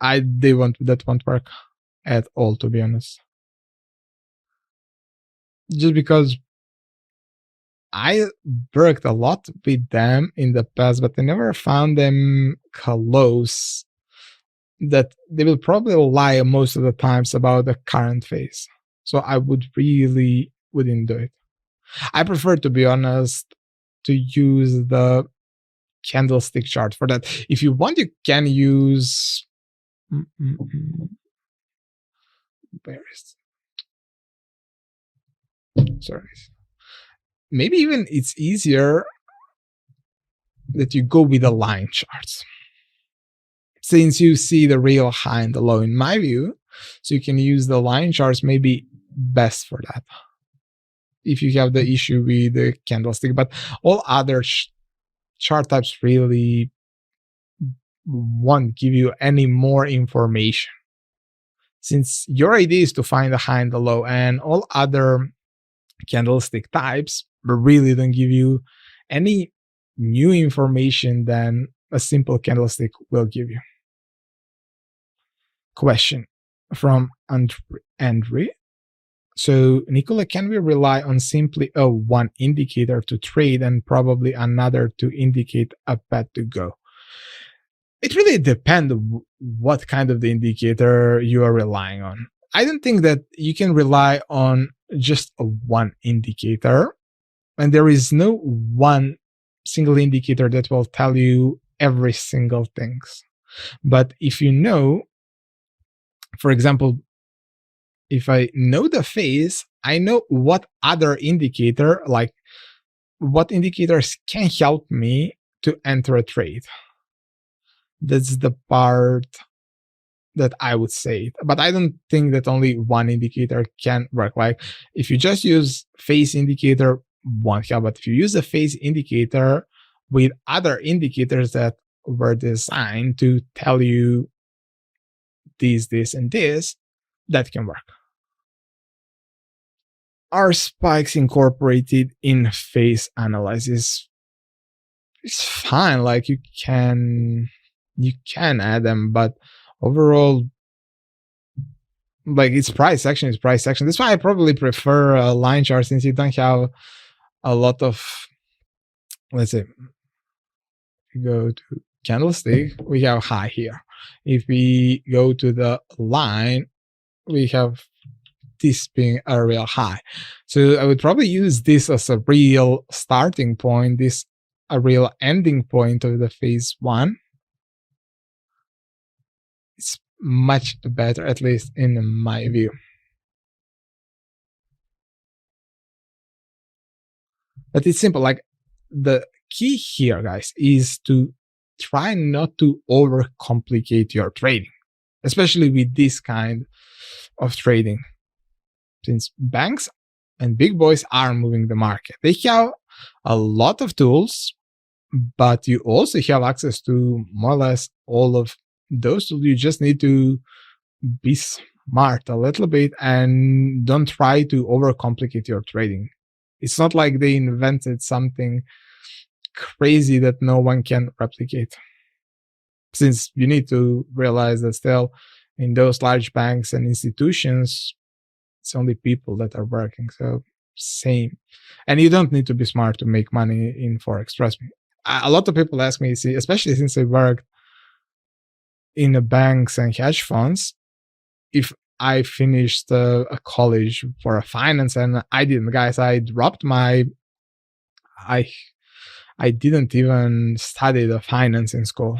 That won't work at all, to be honest. Just because I worked a lot with them in the past, but I never found them close. That they will probably lie most of the times about the current phase. So I wouldn't do it. I prefer, to be honest, to use the candlestick chart for that. If you want, you can use where is sorry. Maybe even it's easier that you go with the line charts, since you see the real high and the low, in my view. So you can use the line charts maybe best for that, if you have the issue with the candlestick. But all other chart types really won't give you any more information, since your idea is to find the high and the low, and all other candlestick types really don't give you any new information than a simple candlestick will give you. Question from Andre. So, Nicola, can we rely on simply one indicator to trade and probably another to indicate a path to go? It really depends what kind of the indicator you are relying on. I don't think that you can rely on just one indicator, and there is no one single indicator that will tell you every single thing. But if you know, for example, if I know the phase, I know what other indicator, like what indicators can help me to enter a trade. That's the part that I would say. But I don't think that only one indicator can work. Like if you just use phase indicator, won't help. But if you use a phase indicator with other indicators that were designed to tell you this, and this, that can work. Are spikes incorporated in phase analysis? It's fine. Like you can add them, but overall, like it's price action. That's why I probably prefer a line chart, since you don't have a lot of, let's say, go to candlestick, we have high here. If we go to the line, we have this being a real high. So I would probably use this as a real starting point, this a real ending point of the phase 1. It's much better, at least in my view. But it's simple. Like the key here, guys, is to try not to overcomplicate your trading, especially with this kind of trading, since banks and big boys are moving the market. They have a lot of tools, but you also have access to more or less all of those tools. You just need to be smart a little bit and don't try to overcomplicate your trading. It's not like they invented something crazy that no one can replicate, since you need to realize that still in those large banks and institutions, it's only people that are working. So same. And you don't need to be smart to make money in Forex, trust me. A lot of people ask me, especially since I worked in the banks and hedge funds, if I finished a college for a finance, and I didn't, guys. I dropped my, I didn't even study the finance in school.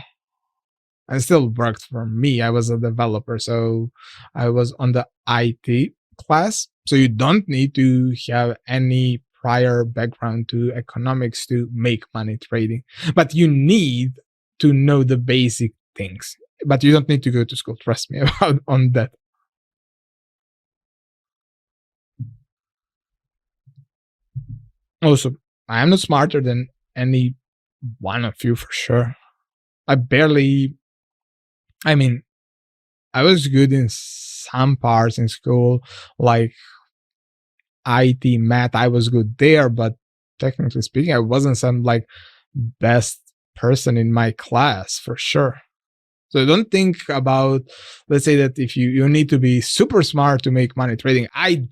I still worked for me. I was a developer, so I was on the IT class. So you don't need to have any prior background to economics to make money trading, but you need to know the basic things. But you don't need to go to school. Trust me about on that. Also, I am not smarter than any one of you for sure. I mean, I was good in some parts in school, like IT, math. I was good there, but technically speaking, I wasn't some like best person in my class for sure. So don't think about, let's say that if you need to be super smart to make money trading. I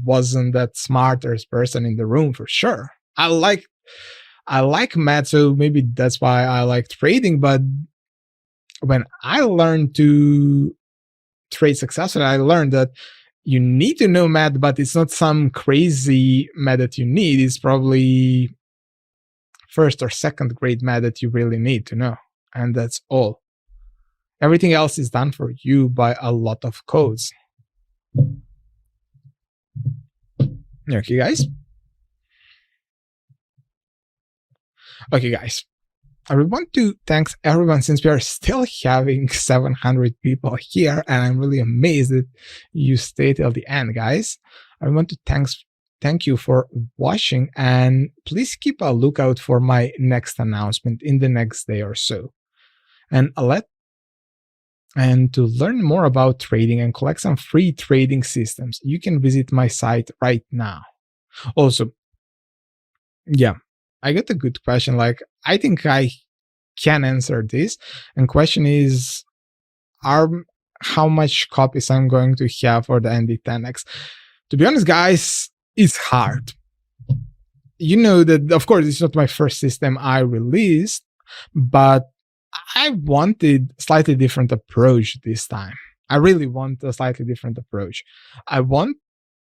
wasn't that smartest person in the room for sure. I like math, so maybe that's why I like trading. But when I learned to trade successfully, I learned that you need to know math, but it's not some crazy math that you need. It's probably first or second grade math that you really need to know. And that's all. Everything else is done for you by a lot of codes. Okay, guys. Okay, guys. I want to thank everyone, since we are still having 700 people here, and I'm really amazed that you stayed till the end, guys. I want to thank you for watching, and please keep a lookout for my next announcement in the next day or so. And to learn more about trading and collect some free trading systems, you can visit my site right now. Also, yeah, I got a good question. Like, I think I can answer this. And question is, how much copies I'm going to have for the ND10X? To be honest, guys, it's hard. You know that, of course, it's not my first system I released, but I wanted slightly different approach this time. I really want a slightly different approach. I want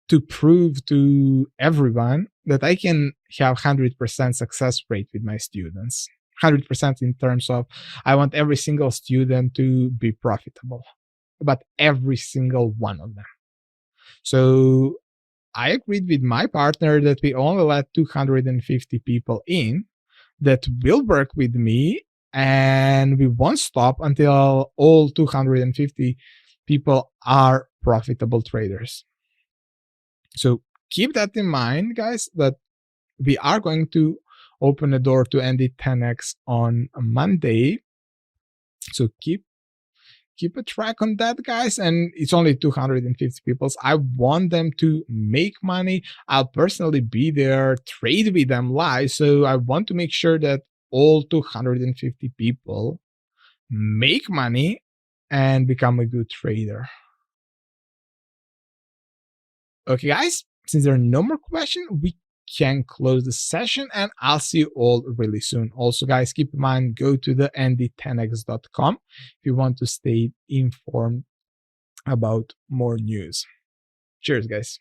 to prove to everyone that I can have 100% success rate with my students. 100% in terms of I want every single student to be profitable, but every single one of them. So I agreed with my partner that we only let 250 people in that will work with me, and we won't stop until all 250 people are profitable traders. So keep that in mind, guys, that we are going to open the door to ND10X on Monday. So keep a track on that, guys. And it's only 250 people. I want them to make money. I'll personally be there, trade with them live. So I want to make sure that all 250 people make money and become a good trader. Okay, guys, since there are no more questions, we can close the session, and I'll see you all really soon. Also, guys, keep in mind, go to the ND10X.com if you want to stay informed about more news. Cheers, guys.